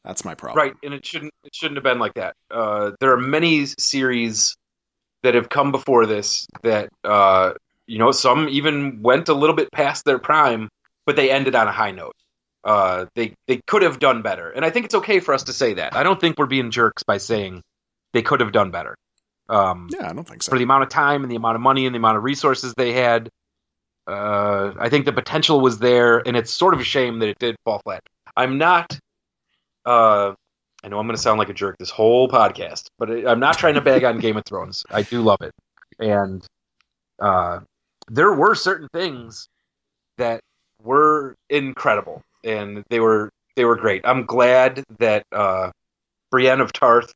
That's my problem. Right, and it shouldn't have been like that. There are many series that have come before this that some even went a little bit past their prime, but they ended on a high note. They could have done better, and I think it's okay for us to say that. I don't think we're being jerks by saying they could have done better. I don't think so. For the amount of time and the amount of money and the amount of resources they had, I think the potential was there, and it's sort of a shame that it did fall flat. I'm not I know I'm going to sound like a jerk this whole podcast, but I'm not trying to bag on Game of Thrones. I do love it. And there were certain things that were incredible, and they were great. I'm glad that Brienne of Tarth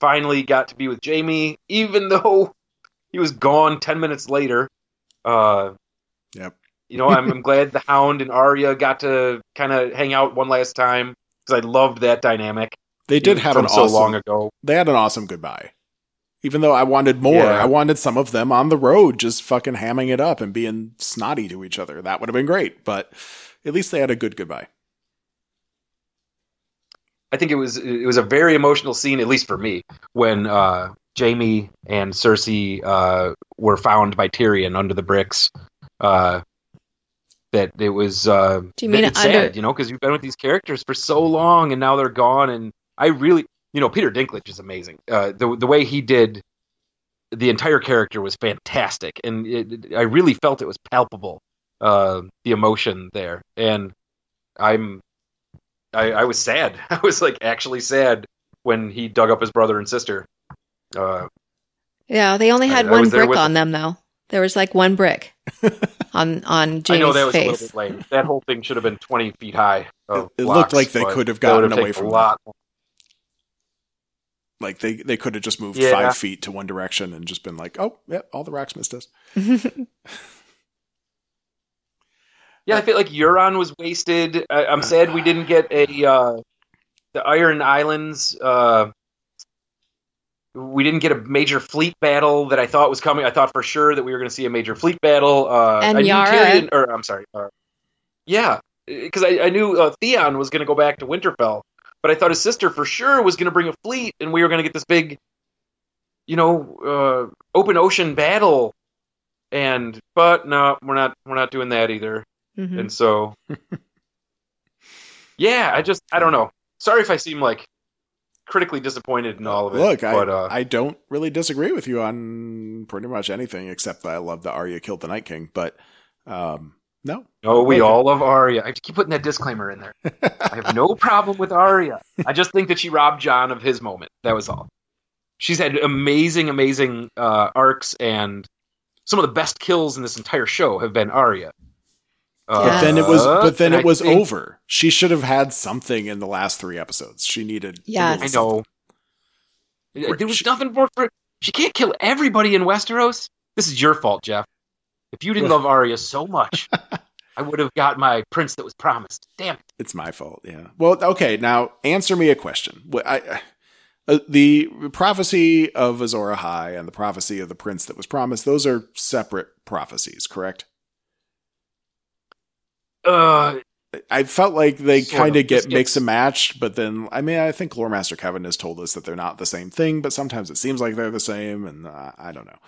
finally got to be with Jaime, even though he was gone 10 minutes later. Yep. I'm glad the Hound and Arya got to kind of hang out one last time, because I loved that dynamic. They did have so long ago. They had an awesome goodbye. Even though I wanted more, I wanted some of them on the road just fucking hamming it up and being snotty to each other. That would have been great, but at least they had a good goodbye. I think it was a very emotional scene, at least for me, when Jaime and Cersei were found by Tyrion under the bricks. That it was Do you mean it's sad, because you've been with these characters for so long and now they're gone. And I really, Peter Dinklage is amazing. The way he did the entire character was fantastic, and I really felt it was palpable, the emotion there. And I was sad. I was actually sad when he dug up his brother and sister. Yeah, they only had one brick on them, though. There was one brick on Jaime's I know that was face. a little bit lame. That whole thing should have been 20 feet high. It looked like they could have gotten away from that. Like they could have just moved 5 feet to one direction and just been like, oh, yeah, all the rocks missed us. Yeah, I feel like Euron was wasted. I'm sad we didn't get the Iron Islands. We didn't get a major fleet battle that I thought was coming. I thought for sure that we were going to see a major fleet battle. And Yara. I'm sorry. Yeah, because I knew Theon was going to go back to Winterfell, but I thought his sister for sure was going to bring a fleet, and we were going to get this big, open ocean battle. But no, we're not doing that either. Mm-hmm. And so, yeah, I don't know. Sorry if I seem critically disappointed in all of it. Look, I don't really disagree with you on pretty much anything, except that I love that Arya killed the Night King. But no. Oh, we all love Arya. I have to keep putting that disclaimer in there. I have no problem with Arya. I just think that she robbed Jon of his moment. That was all. She's had amazing, amazing arcs, and some of the best kills in this entire show have been Arya. But then it was over. She should have had something in the last 3 episodes. She needed. Yeah, I know. There was nothing for her. She can't kill everybody in Westeros. This is your fault, Jeff. If you didn't love Arya so much, I would have got my prince that was promised. Damn it. It's my fault. Yeah. Well, okay. Now answer me a question. The prophecy of Azor Ahai and the prophecy of the prince that was promised, those are separate prophecies, correct? I felt like they kind of get mix and matched, but then, I think Lore Master Kevin has told us that they're not the same thing, but sometimes it seems like they're the same, and I don't know.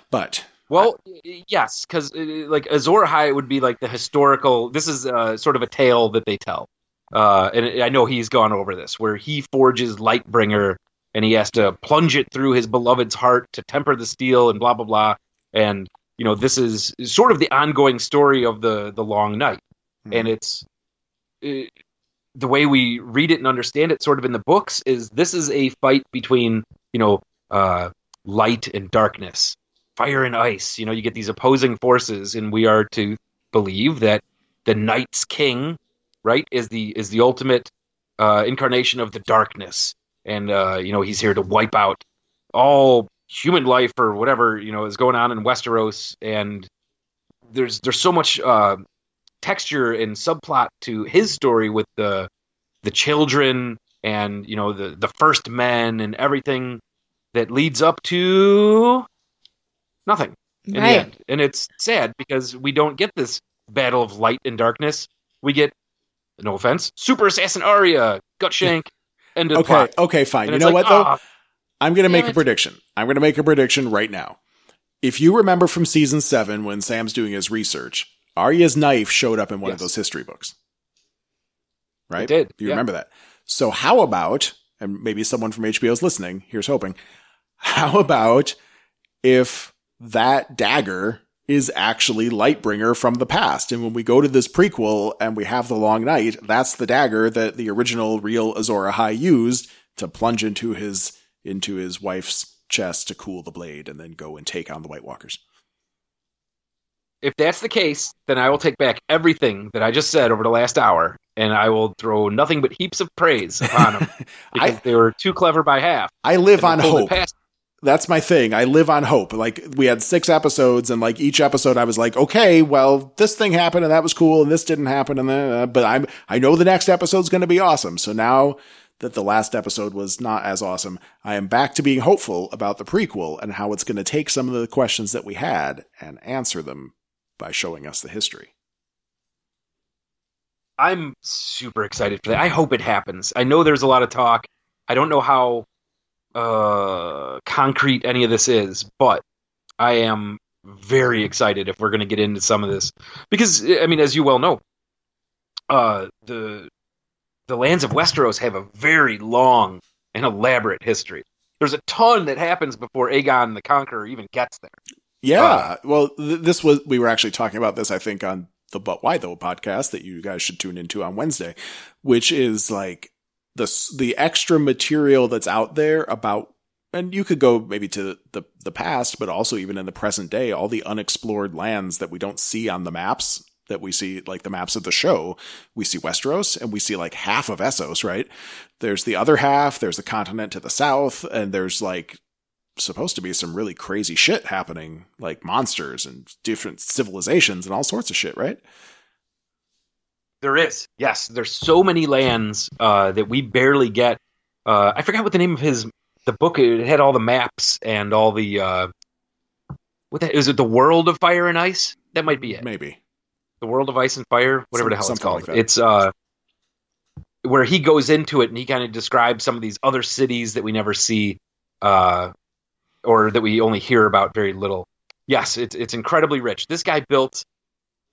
But... Well, yes, because Azor Ahai would be the historical... This is sort of a tale that they tell. And I know he's gone over this, where he forges Lightbringer, and he has to plunge it through his beloved's heart to temper the steel, and blah, blah, blah. And... this is sort of the ongoing story of the Long Night. And it's the way we read it and understand it sort of in the books is this is a fight between, light and darkness, fire and ice. You get these opposing forces, and we are to believe that the Night's King, right, is the ultimate incarnation of the darkness. And, he's here to wipe out all human life or whatever is going on in Westeros, and there's so much texture and subplot to his story with the children and the first men and everything that leads up to nothing in the end. And it's sad because we don't get this battle of light and darkness. We get, no offense, super assassin Arya, Gutshank, end of the plot. Okay, fine. And you know what though? I'm going to make a prediction. I'm going to make a prediction right now. If you remember from season 7, when Sam's doing his research, Arya's knife showed up in one of those history books. Right? It did. You remember that. So how about, and maybe someone from HBO is listening, here's hoping, how about if that dagger is actually Lightbringer from the past. And when we go to this prequel and we have the Long Night, that's the dagger that the original real Azor Ahai used to plunge into his wife's chest to cool the blade and then go and take on the White Walkers. If that's the case, then I will take back everything that I just said over the last hour, and I will throw nothing but heaps of praise upon them because they were too clever by half. I live on hope. That's my thing. I live on hope. Like, we had 6 episodes, and like each episode I was like, okay, well, this thing happened and that was cool, and this didn't happen, and then, but I know the next episode's going to be awesome. So now that the last episode was not as awesome, I am back to being hopeful about the prequel and how it's going to take some of the questions that we had and answer them by showing us the history. I'm super excited for that. I hope it happens. I know there's a lot of talk. I don't know how concrete any of this is, but I am very excited if we're going to get into some of this. Because, I mean, as you well know, the lands of Westeros have a very long and elaborate history. There's a ton that happens before Aegon the Conqueror even gets there. Yeah, well, we were actually talking about this, I think, on the But Why Though podcast that you guys should tune into on Wednesday, which is like the extra material that's out there about, and you could go maybe to the past, but also even in the present day, all the unexplored lands that we don't see on the maps that we see, like the maps of the show. We see Westeros and we see like half of Essos, right? There's the other half, there's the continent to the south, and there's like supposed to be some really crazy shit happening, like monsters and different civilizations and all sorts of shit, right? There is. Yes. There's so many lands that we barely get. I forgot what the name of the book. It had all the maps and all the is it The World of Fire and Ice? That might be it. Maybe. The World of Ice and Fire, whatever the hell it's called. Like it's where he goes into it and he kind of describes some of these other cities that we never see, or that we only hear about very little. Yes, it's incredibly rich. This guy built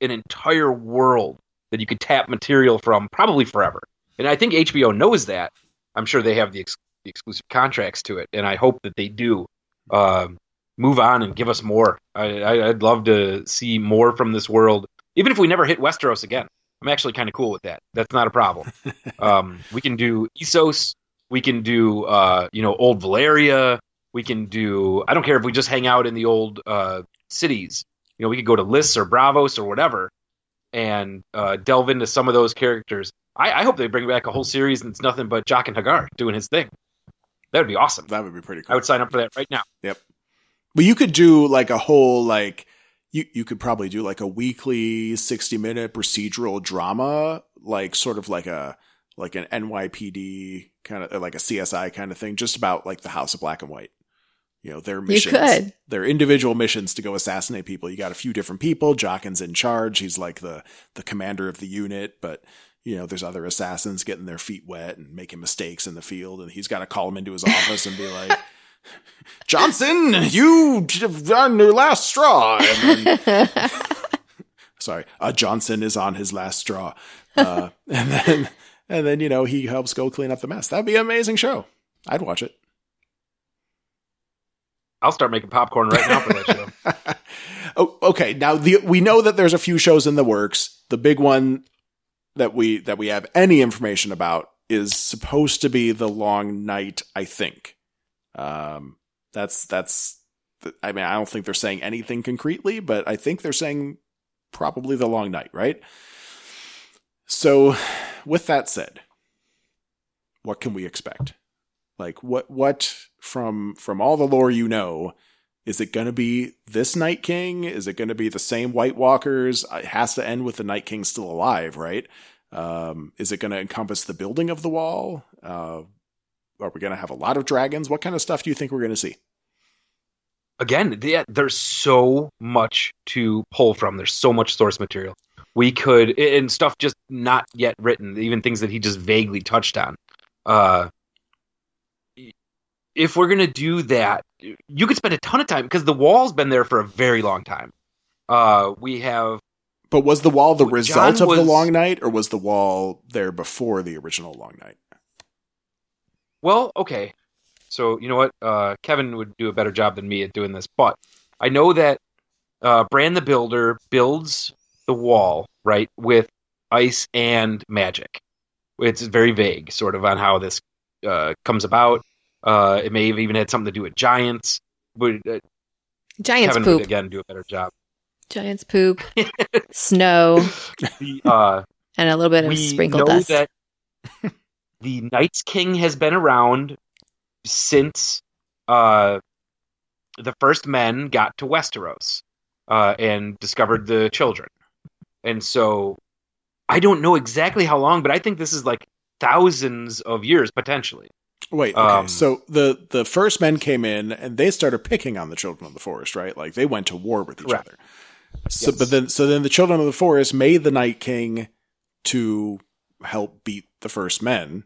an entire world that you could tap material from probably forever. And I think HBO knows that. I'm sure they have the exclusive contracts to it, and I hope that they do move on and give us more. I'd love to see more from this world, even if we never hit Westeros again. I'm actually kind of cool with that. That's not a problem. We can do Essos. We can do Old Valeria. We can do, I don't care if we just hang out in the old cities. We could go to Lys or Bravos or whatever and delve into some of those characters. I hope they bring back a whole series and it's nothing but Jaqen H'ghar doing his thing. That would be awesome. That would be pretty cool. I would sign up for that right now. Yep. But you could do like a whole, like, you could probably do like a weekly 60-minute procedural drama, like sort of like an NYPD kind of, like a CSI kind of thing, just about like the House of Black and White. Their missions, their individual missions to go assassinate people. You got a few different people. Jaqen's in charge. He's like the commander of the unit, but there's other assassins getting their feet wet and making mistakes in the field. And he's got to call him into his office and be like, Johnson, you have done your last straw. And then, sorry, Johnson is on his last straw. And then, he helps go clean up the mess. That'd be an amazing show. I'd watch it. I'll start making popcorn right now for that show. Oh, okay. Now we know that there's a few shows in the works. The big one that we have any information about is supposed to be The Long Night, I think. I don't think they're saying anything concretely, but I think they're saying probably The Long Night, right? So with that said, what can we expect? Like what from all the lore is it going to be this Night King? Is it going to be the same White Walkers? It has to end with the Night King still alive, right? Is it going to encompass the building of the wall? Are we going to have a lot of dragons? What kind of stuff do you think we're going to see? Again, there's so much to pull from. There's so much source material. We could, and stuff just not yet written, even things that he just vaguely touched on. If we're going to do that, you could spend a ton of time because the wall's been there for a very long time. We have. But was the wall the result of the Long Night, or was the wall there before the original Long Night? Well, okay. So, you know what? Kevin would do a better job than me at doing this, but I know that Bran the Builder builds the wall, right, with ice and magic. It's very vague, sort of, on how this comes about. It may have even had something to do with giants. But Giants Kevin poop. would, again, do a better job. Giants poop. Snow. And a little bit of We sprinkled know dust. that the Night's King has been around since the first men got to Westeros and discovered the children. And so I don't know exactly how long, but I think this is like thousands of years, potentially. Wait, okay. So the first men came in and they started picking on the children of the forest, right? Like they went to war with each Correct. other. So, Yes. then the children of the forest made the Night King to help beat the first men,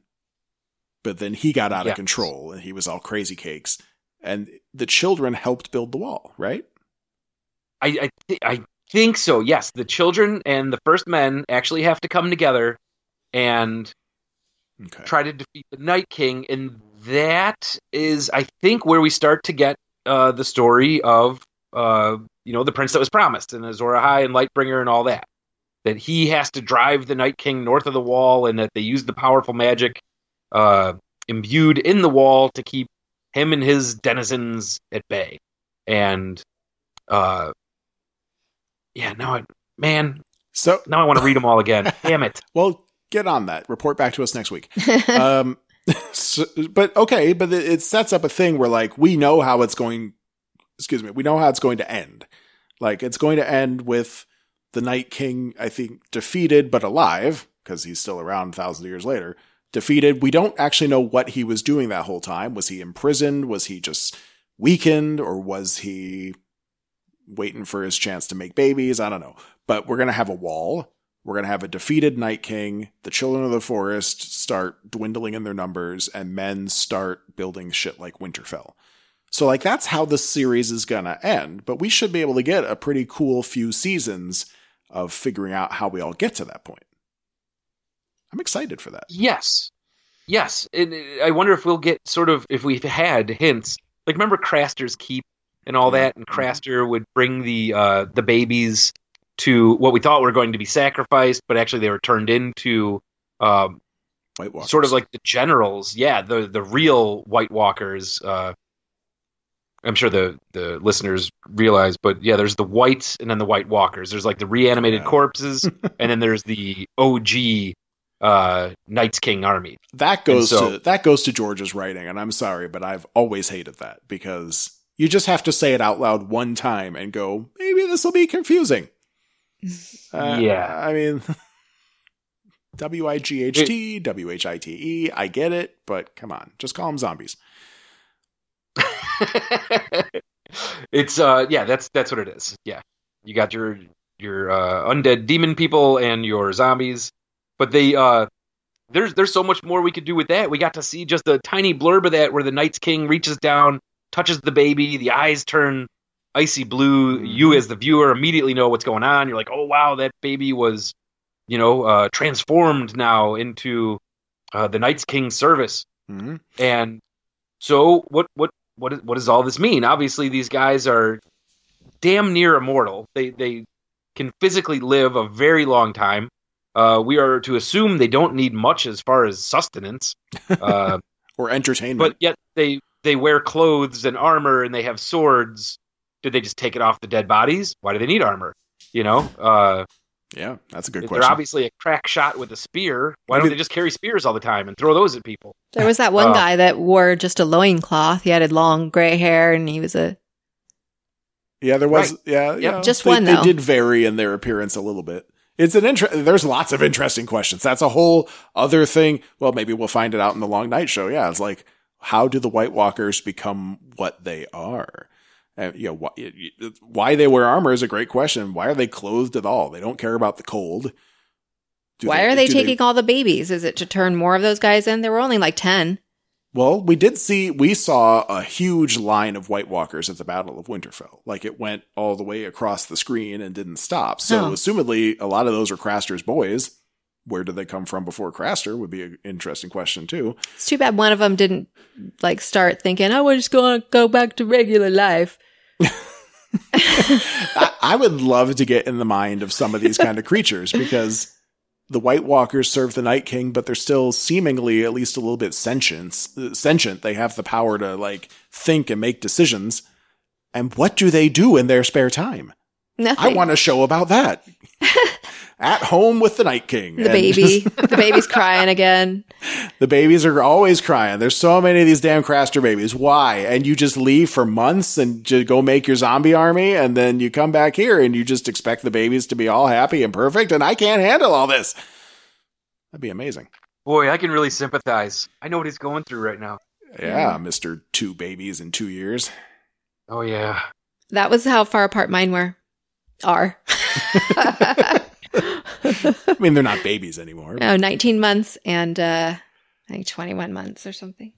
but then he got out of Yes. control and he was all crazy cakes. And the children helped build the wall, right? I think so, yes. The children and the first men actually have to come together and Okay. try to defeat the Night King, and that is, I think, where we start to get the story of the prince that was promised, and Azor Ahai and Lightbringer and all that. That he has to drive the Night King north of the wall, and that they use the powerful magic imbued in the wall to keep him and his denizens at bay. And now I want to read them all again. Damn it. Well, get on that. Report back to us next week. But it sets up a thing where like we know how it's going to end. Like it's going to end with the Night King, I think, defeated but alive, because he's still around thousands of years later. Defeated. We don't actually know what he was doing that whole time. Was he imprisoned? Was he just weakened? Or was he waiting for his chance to make babies? I don't know. But we're going to have a wall. We're going to have a defeated Night King. The children of the forest start dwindling in their numbers, and men start building shit like Winterfell. So, like, that's how the series is going to end. But we should be able to get a pretty cool few seasons of figuring out how we all get to that point. I'm excited for that. Yes. And I wonder if we'll get sort of, if we've had hints. Like, remember Craster's Keep and all that? And Craster would bring the babies to what we thought were going to be sacrificed, but actually they were turned into White Walkers. sort of like the generals. Yeah, the real White Walkers. I'm sure the listeners realize, but yeah, there's the Whites and then the White Walkers. There's like the reanimated corpses, and then there's the OG Night's King army. That goes to George's writing, and I'm sorry, but I've always hated that, because you just have to say it out loud one time and go, maybe this will be confusing. Yeah. I mean, WIGHT, WHITE, I get it, but come on, just call them zombies. It's that's what it is. Yeah, you got your undead demon people and your zombies, but they there's so much more we could do with that. We got to see just a tiny blurb of that where the Night's King reaches down, touches the baby, the eyes turn icy blue. You as the viewer immediately know what's going on. You're like, oh wow, that baby was transformed now into the Night's King's service. Mm-hmm. And so what does all this mean? Obviously, these guys are damn near immortal. They can physically live a very long time. We are to assume they don't need much as far as sustenance or entertainment. But yet they wear clothes and armor, and they have swords. Did they just take it off the dead bodies? Why do they need armor? Yeah, that's a good if question. They're obviously a crack shot with a spear. Why don't they just carry spears all the time and throw those at people? There was that one guy that wore just a loincloth. He had long gray hair, and he was Yeah, there was. Right. Yeah. Just one, though. They did vary in their appearance a little bit. It's there's lots of interesting questions. That's a whole other thing. Well, maybe we'll find it out in the Long Night Show. Yeah, it's like, how do the White Walkers become what they are? Why they wear armor is a great question. Why are they clothed at all? They don't care about the cold. Why are they taking all the babies? Is it to turn more of those guys in? There were only like 10. Well, we saw a huge line of White Walkers at the Battle of Winterfell. Like, it went all the way across the screen and didn't stop. So, assumedly, a lot of those are Craster's boys. Where did they come from before Craster would be an interesting question, too. It's too bad one of them didn't, start thinking, we're just going to go back to regular life. I would love to get in the mind of some of these kind of creatures, because the White Walkers serve the Night King, but they're still seemingly at least a little bit sentient. They have the power to like think and make decisions. And what do they do in their spare time? Nothing. I want a show about that. At home with the Night King. The baby's crying again. The babies are always crying. There's so many of these damn Craster babies. Why? And you just leave for months and just go make your zombie army, and then you come back here and you just expect the babies to be all happy and perfect, and I can't handle all this. That'd be amazing. Boy, I can really sympathize. I know what he's going through right now. Yeah, Mr. 2 babies in 2 years. Oh, yeah. That was how far apart mine are. I mean, they're not babies anymore. No, 19 months and I think 21 months or something.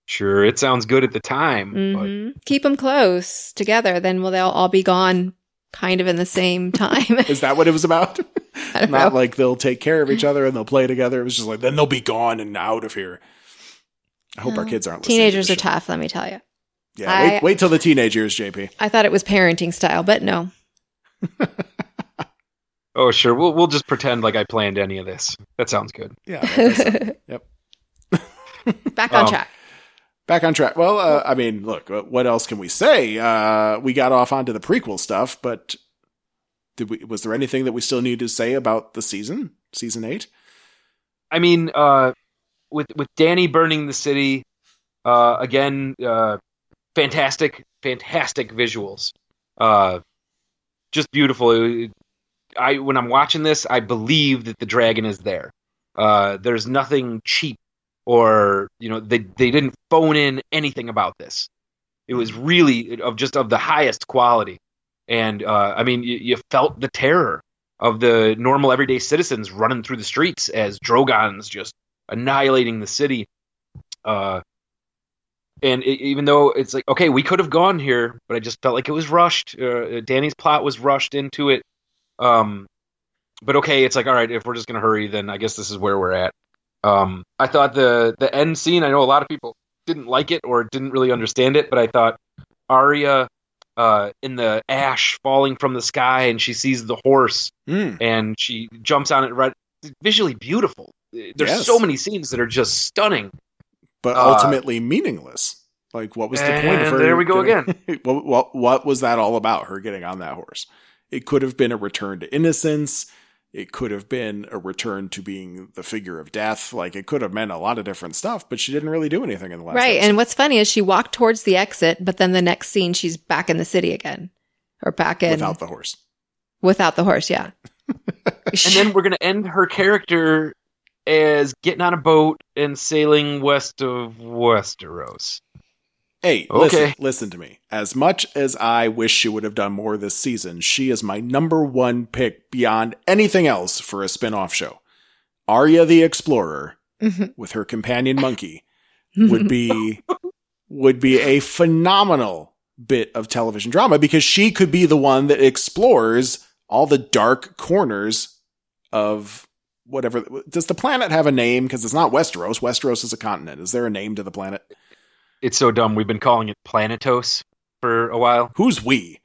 Sure, it sounds good at the time. Mm-hmm. Keep them close together, then they'll all be gone kind of in the same time. Is that what it was about? I don't Not know. like they'll take care of each other and they'll play together. It was just like, then they'll be gone and out of here. I hope our kids aren't listening. Teenagers to are this show. tough, let me tell you. Yeah, wait till the teenage years, JP. I thought it was parenting style, but no. Oh, sure. We'll just pretend like I planned any of this. That sounds good. Yeah. Yep. Back on track. Back on track. Well, I mean, look, what else can we say? We got off onto the prequel stuff, but was there anything that we still need to say about the season 8? I mean, with Danny burning the city, again, fantastic visuals. Just beautiful. When I'm watching this, I believe that the dragon is there. There's nothing cheap, or they didn't phone in anything about this. It was really of the highest quality, and I mean, you felt the terror of the normal everyday citizens running through the streets as Drogon's just annihilating the city. And even though it's like, okay, we could have gone here, but I just felt like it was rushed. Danny's plot was rushed into it. But okay, it's like, all right, if we're just going to hurry, then I guess this is where we're at. I thought the end scene, I know a lot of people didn't like it or didn't really understand it, but I thought Arya in the ash falling from the sky, and she sees the horse and she jumps on it, right? Visually beautiful. There's so many scenes that are just stunning. But ultimately meaningless. Like, what was the point of her? There we go again. What was that all about, her getting on that horse? It could have been a return to innocence. It could have been a return to being the figure of death. Like, it could have meant a lot of different stuff, but she didn't really do anything in the last episode. And what's funny is she walked towards the exit, but then the next scene, she's back in the city again. Or back in... Without the horse. Without the horse, yeah. And then we're going to end her character as getting on a boat and sailing west of Westeros. Hey, okay. listen to me. As much as I wish she would have done more this season, she is my number one pick beyond anything else for a spin-off show. Arya the Explorer, with her companion monkey, would be a phenomenal bit of television drama, because she could be the one that explores all the dark corners of whatever. Does the planet have a name? Because it's not Westeros. Westeros is a continent. Is there a name to the planet? It's so dumb. We've been calling it Planetos for a while. Who's we?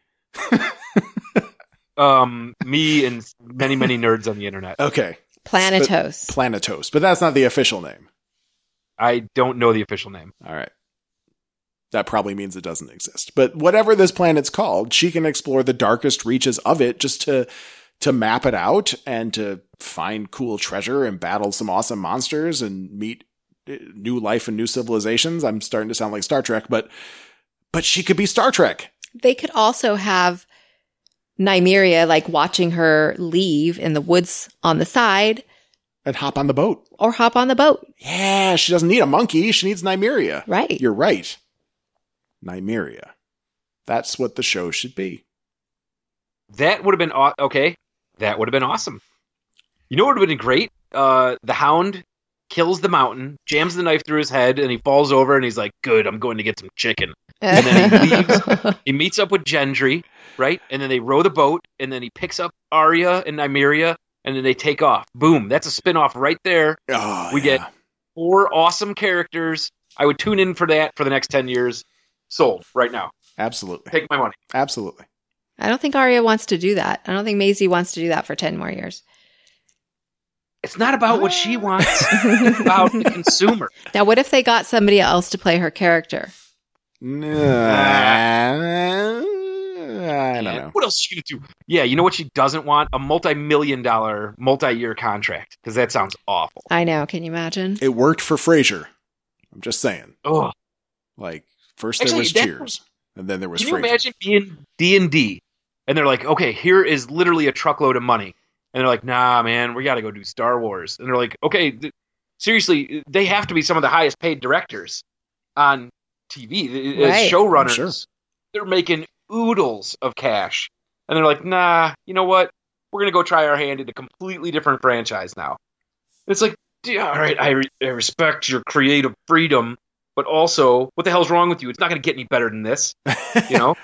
Me and many, many nerds on the internet. Okay. Planetos. But that's not the official name. I don't know the official name. All right. That probably means it doesn't exist. But whatever this planet's called, she can explore the darkest reaches of it just to map it out and to find cool treasure and battle some awesome monsters and meet new life and new civilizations. I'm starting to sound like Star Trek, but she could be Star Trek. They could also have Nymeria, like, watching her leave in the woods on the side. And hop on the boat. Or hop on the boat. Yeah, she doesn't need a monkey. She needs Nymeria. Right. You're right. Nymeria. That's what the show should be. That would have been okay. That would have been awesome. You know what would have been great? The Hound kills the mountain, jams the knife through his head, and he falls over, and he's like, good, I'm going to get some chicken. And then he leaves. He meets up with Gendry, right? And then they row the boat, and then he picks up Arya and Nymeria, and then they take off. Boom. That's a spinoff right there. We get 4 awesome characters. I would tune in for that for the next 10 years. Sold right now. Absolutely. Take my money. Absolutely. I don't think Arya wants to do that. I don't think Maisie wants to do that for 10 more years. It's not about what she wants. It's about the consumer. Now, what if they got somebody else to play her character? I don't know. What else is she going to do? Yeah, you know what she doesn't want? A multi-million-dollar, multi-year contract. Because that sounds awful. I know. Can you imagine? It worked for Frasier. I'm just saying. Oh, Like, first there was Cheers, and then there was Can you Frasier. imagine being D&D? And they're like, okay, here is literally a truckload of money. And they're like, nah, man, we got to go do Star Wars. And they're like, okay, seriously, they have to be some of the highest paid directors on TV. Right. As showrunners, Sure. they're making oodles of cash. And they're like, nah, you know what? We're going to go try our hand at a completely different franchise now. It's like, yeah, all right, I respect your creative freedom, but also, what the hell's wrong with you? It's not going to get any better than this, you know?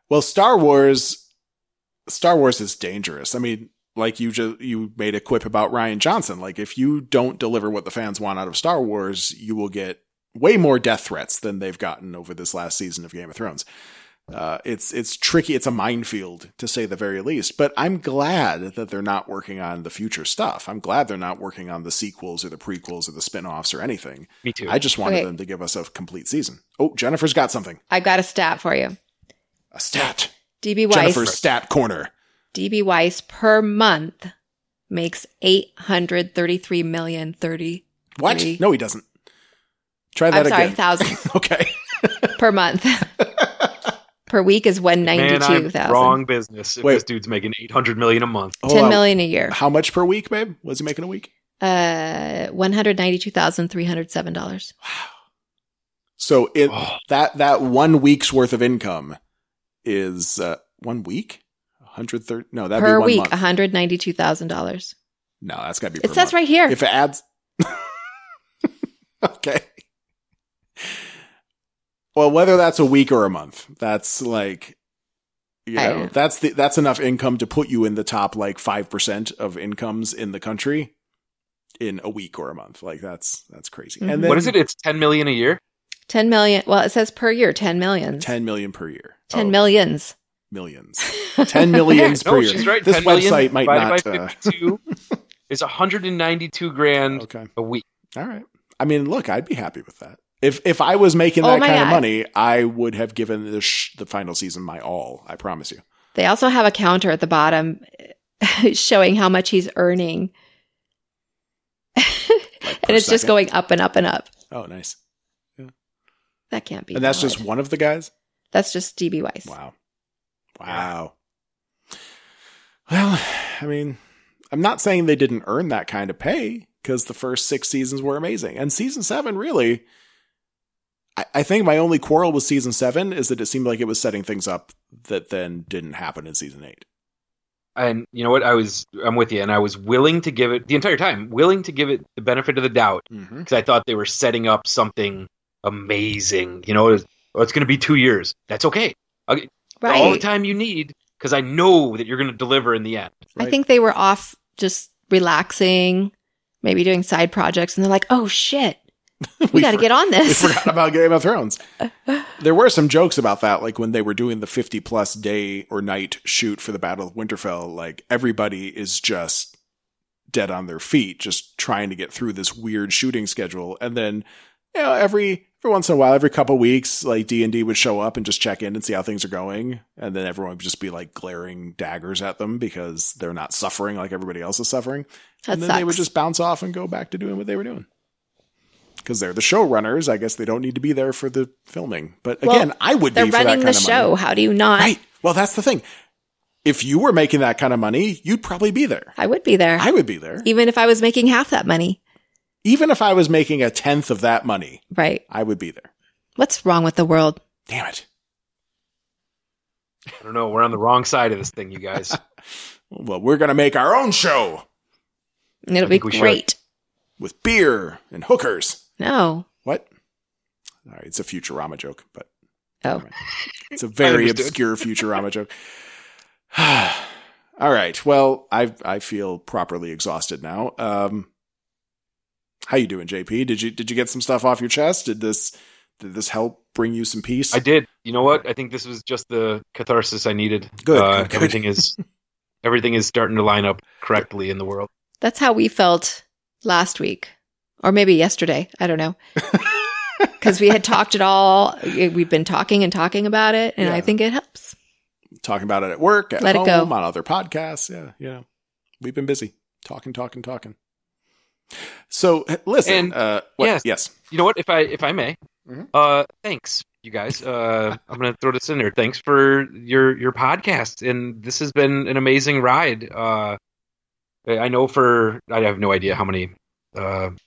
Well, Star Wars is dangerous. I mean, like you made a quip about Rian Johnson. Like, if you don't deliver what the fans want out of Star Wars, you will get way more death threats than they've gotten over this last season of Game of Thrones. It's tricky. It's a minefield, to say the very least. But I'm glad that they're not working on the future stuff. I'm glad they're not working on the sequels or the prequels or the spin-offs or anything. Me too. I just wanted them to give us a complete season. Oh, Jennifer's got something. I got a stat for you. A stat. DB Weiss. Jennifer's stat corner. DB Weiss per month makes $833,030,000. What? No, he doesn't. Try that I'm sorry, again. thousand Okay. per month. Per week is Man, I'm 192,000. wrong business. If Wait. this dude's making $800 million a month. Hold 10 on. million a year. How much per week, babe? What's he making a week? $192,307. So Oh. that 1 week's worth of income is 1 week? 130? No, that'd Per be 1 week, month. $192,000. No, that's got to be It per says month. right here. If it adds Okay. Well, whether that's a week or a month, that's like that's enough income to put you in the top like 5% of incomes in the country in a week or a month. Like that's crazy. Mhm. And then What is it? It's $10 million a year? 10 million. Well, it says per year, 10 millions. 10 million per year. 10 Oh, millions. millions. 10 millions per No, year. she's right. This 10 million website might divided not. by 52 is 192 grand Okay. a week. All right. I mean, look, I'd be happy with that. If I was making Oh that my kind of God. money, I would have given the final season my all. I promise you. They also have a counter at the bottom showing how much he's earning. Like, And per it's just second. going up and up and up. Oh, nice. That can't be. And that's valid. just one of the guys? That's just DB Weiss. Wow. Wow. Well, I mean, I'm not saying they didn't earn that kind of pay because the first 6 seasons were amazing. And season 7, really, I think my only quarrel with season 7 is that it seemed like it was setting things up that then didn't happen in season 8. And you know what? I'm with you, and I was willing to give it the entire time, willing to give it the benefit of the doubt Mm-hmm. because I thought they were setting up something amazing. You know, it's going to be 2 years. That's okay. All the Right. time you need because I know that you're going to deliver in the end. I think they were off just relaxing, maybe doing side projects, and they're like, oh shit, we got to get on We this. forgot about Game of Thrones. There were some jokes about that, like when they were doing the 50-plus day or night shoot for the Battle of Winterfell, like everybody is just dead on their feet, just trying to get through this weird shooting schedule. And then, you know, every once in a while, every couple weeks, like D&D would show up and just check in and see how things are going. And then everyone would just be like glaring daggers at them because they're not suffering like everybody else is suffering. That And then they would sucks. just bounce off and go back to doing what they were doing. Because they're the showrunners. I guess they don't need to be there for the filming. But Well, again, I would They're be for that running kind the of show. money. How do you not? Right. Well, that's the thing. If you were making that kind of money, you'd probably be there. I would be there. I would be there. Even if I was making half that money. Even if I was making 1/10 of that money, Right. I would be there. What's wrong with the world? Damn it. I don't know. We're on the wrong side of this thing, you guys. Well, we're going to make our own show And it'll I be think we should. great. with beer and hookers. No. What? All right, it's a Futurama joke, but Oh. it's a very understood. obscure Futurama joke. All right. Well, I feel properly exhausted now. How you doing, JP? Did you get some stuff off your chest? Did this Did this help bring you some peace? I did. You know what? I think this was just the catharsis I needed. Good. Everything is starting to line up correctly in the world. That's how we felt last week, or maybe yesterday. I don't know. Because we had talked it all. We've been talking and talking about it, and I think it helps. Talking about it at work, at Let home, it go. on other podcasts. Yeah, we've been busy talking. So listen, yes. You know what? If I may, thanks, you guys. I'm going to throw this in there. Thanks for your podcast, and this has been an amazing ride. I have no idea how many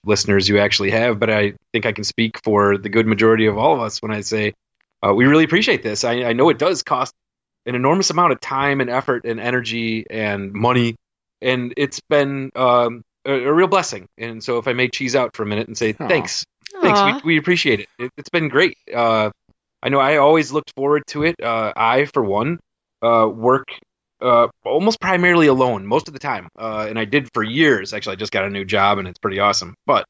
listeners you actually have, but I think I can speak for the good majority of all of us when I say we really appreciate this. I know it does cost an enormous amount of time and effort and energy and money, and it's been a real blessing. And so if I may cheese out for a minute and say thanks, we appreciate it. It's been great. I know I always looked forward to it. I, for one, work almost primarily alone most of the time, and I did for years. Actually, I just got a new job, and it's pretty awesome. But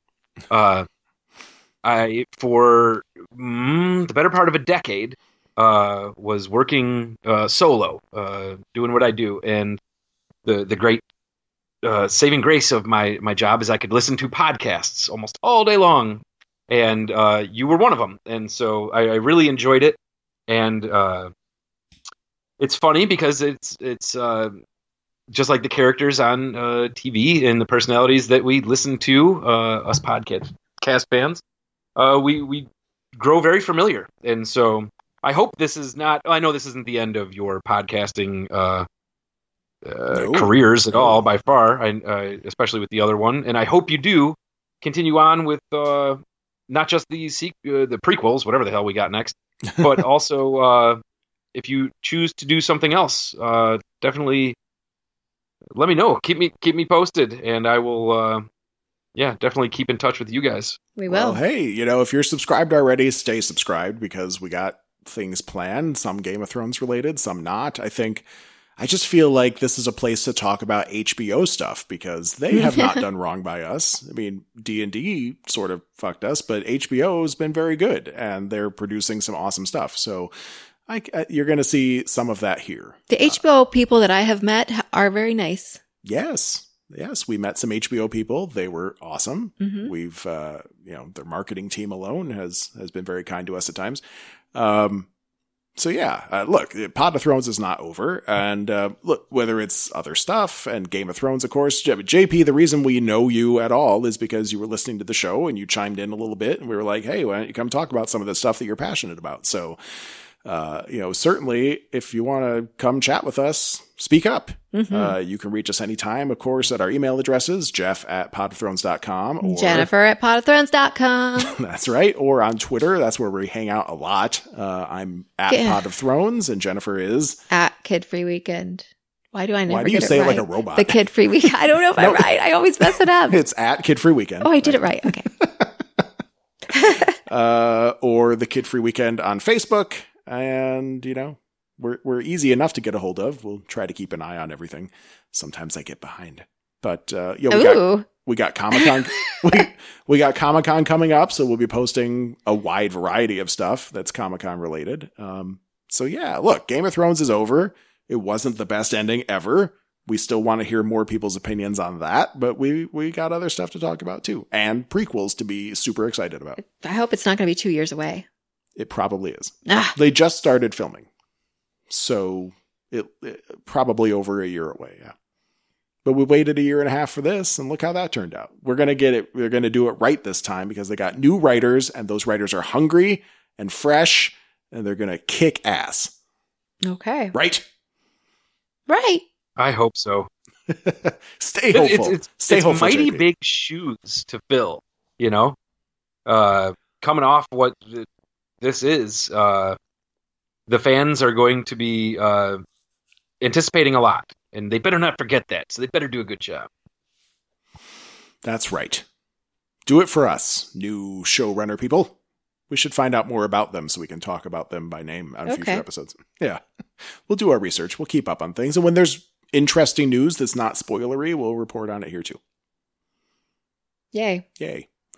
I, for the better part of a decade, was working solo, doing what I do, and the great saving grace of my job is I could listen to podcasts almost all day long, and you were one of them, and so I really enjoyed it, and it's funny because it's just like the characters on TV and the personalities that we listen to, us podcast fans, we grow very familiar, and so I hope this is not. I know this isn't the end of your podcasting careers at all, by far. Especially with the other one, and I hope you do continue on with not just the prequels, whatever the hell we got next, but also if you choose to do something else, definitely let me know. Keep me posted, and I will. Definitely keep in touch with you guys. We will. Well, hey, if you're subscribed already, stay subscribed because we got things planned, some Game of Thrones related, some not. I just feel like this is a place to talk about HBO stuff because they have not done wrong by us. I mean, D&D sort of fucked us, but HBO has been very good and they're producing some awesome stuff. So you're going to see some of that here. The HBO people that I have met are very nice. Yes, we met some HBO people. They were awesome. Mm-hmm. We've, their marketing team alone has been very kind to us at times. Look, Pod of Thrones is not over. And look, whether it's other stuff and Game of Thrones, of course, JP, the reason we know you at all is because you were listening to the show and you chimed in a little bit and we were like, hey, why don't you come talk about some of the stuff that you're passionate about? So, certainly if you want to come chat with us, speak up. Mm-hmm. You can reach us anytime, of course, at our email addresses, jeff@podofthrones.com or Jennifer@podofthrones.com. That's right. Or on Twitter. That's where we hang out a lot. I'm at Pod of Thrones and Jennifer is at Kid Free Weekend. Why do I never Why do you get say it it right? like a robot? The Kid Free Weekend. I don't know if I'm right. I always mess it up. It's at Kid Free Weekend. Oh, I did it right. Okay. Or the Kid Free Weekend on Facebook. And, we're easy enough to get a hold of. We'll try to keep an eye on everything. Sometimes I get behind. But, we got Comic-Con. we got Comic-Con coming up, so we'll be posting a wide variety of stuff that's Comic-Con related. Look, Game of Thrones is over. It wasn't the best ending ever. We still want to hear more people's opinions on that, but we got other stuff to talk about too. And prequels to be super excited about. I hope it's not going to be 2 years away. It probably is. Ah. They just started filming. So it probably over a year away, yeah. But we waited a year and a half for this, and look how that turned out. We're going to get it. We're going to do it right this time because they got new writers, and those writers are hungry and fresh, and they're going to kick ass. Okay. Right? Right. I hope so. Stay hopeful. Stay hopeful. Mighty JP. big shoes to fill, coming off what this is. The fans are going to be anticipating a lot, and they better not forget that. So they better do a good job. That's right. Do it for us, new showrunner people. We should find out more about them so we can talk about them by name on future episodes. Yeah. We'll do our research. We'll keep up on things. And when there's interesting news that's not spoilery, we'll report on it here too. Yay.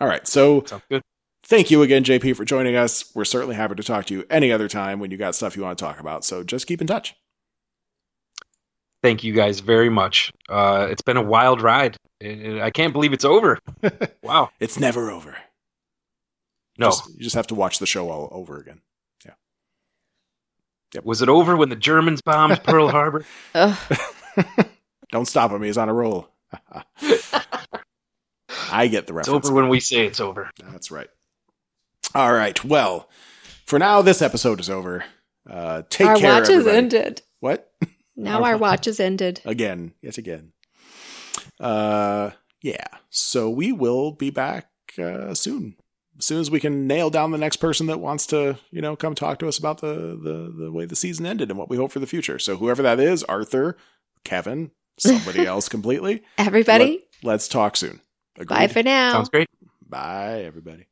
All right. So Sounds good. Thank you again, JP, for joining us. We're certainly happy to talk to you any other time when you got stuff you want to talk about. So just keep in touch. Thank you guys very much. It's been a wild ride. I can't believe it's over. Wow. It's never over. No. You just have to watch the show all over again. Yeah. Yep. Was it over when the Germans bombed Pearl Harbor? Don't stop him. He's on a roll. I get the reference. It's over when we say it's over. That's right. All right. Well, for now, this episode is over. Take our care, watch has everybody. ended. What? Now our watch has ended. Again. Yet again. Yeah. So we will be back soon. As soon as we can nail down the next person that wants to, come talk to us about the way the season ended and what we hope for the future. So whoever that is, Arthur, Kevin, somebody else completely. Everybody. Let's talk soon. Agreed? Bye for now. Sounds great. Bye, everybody.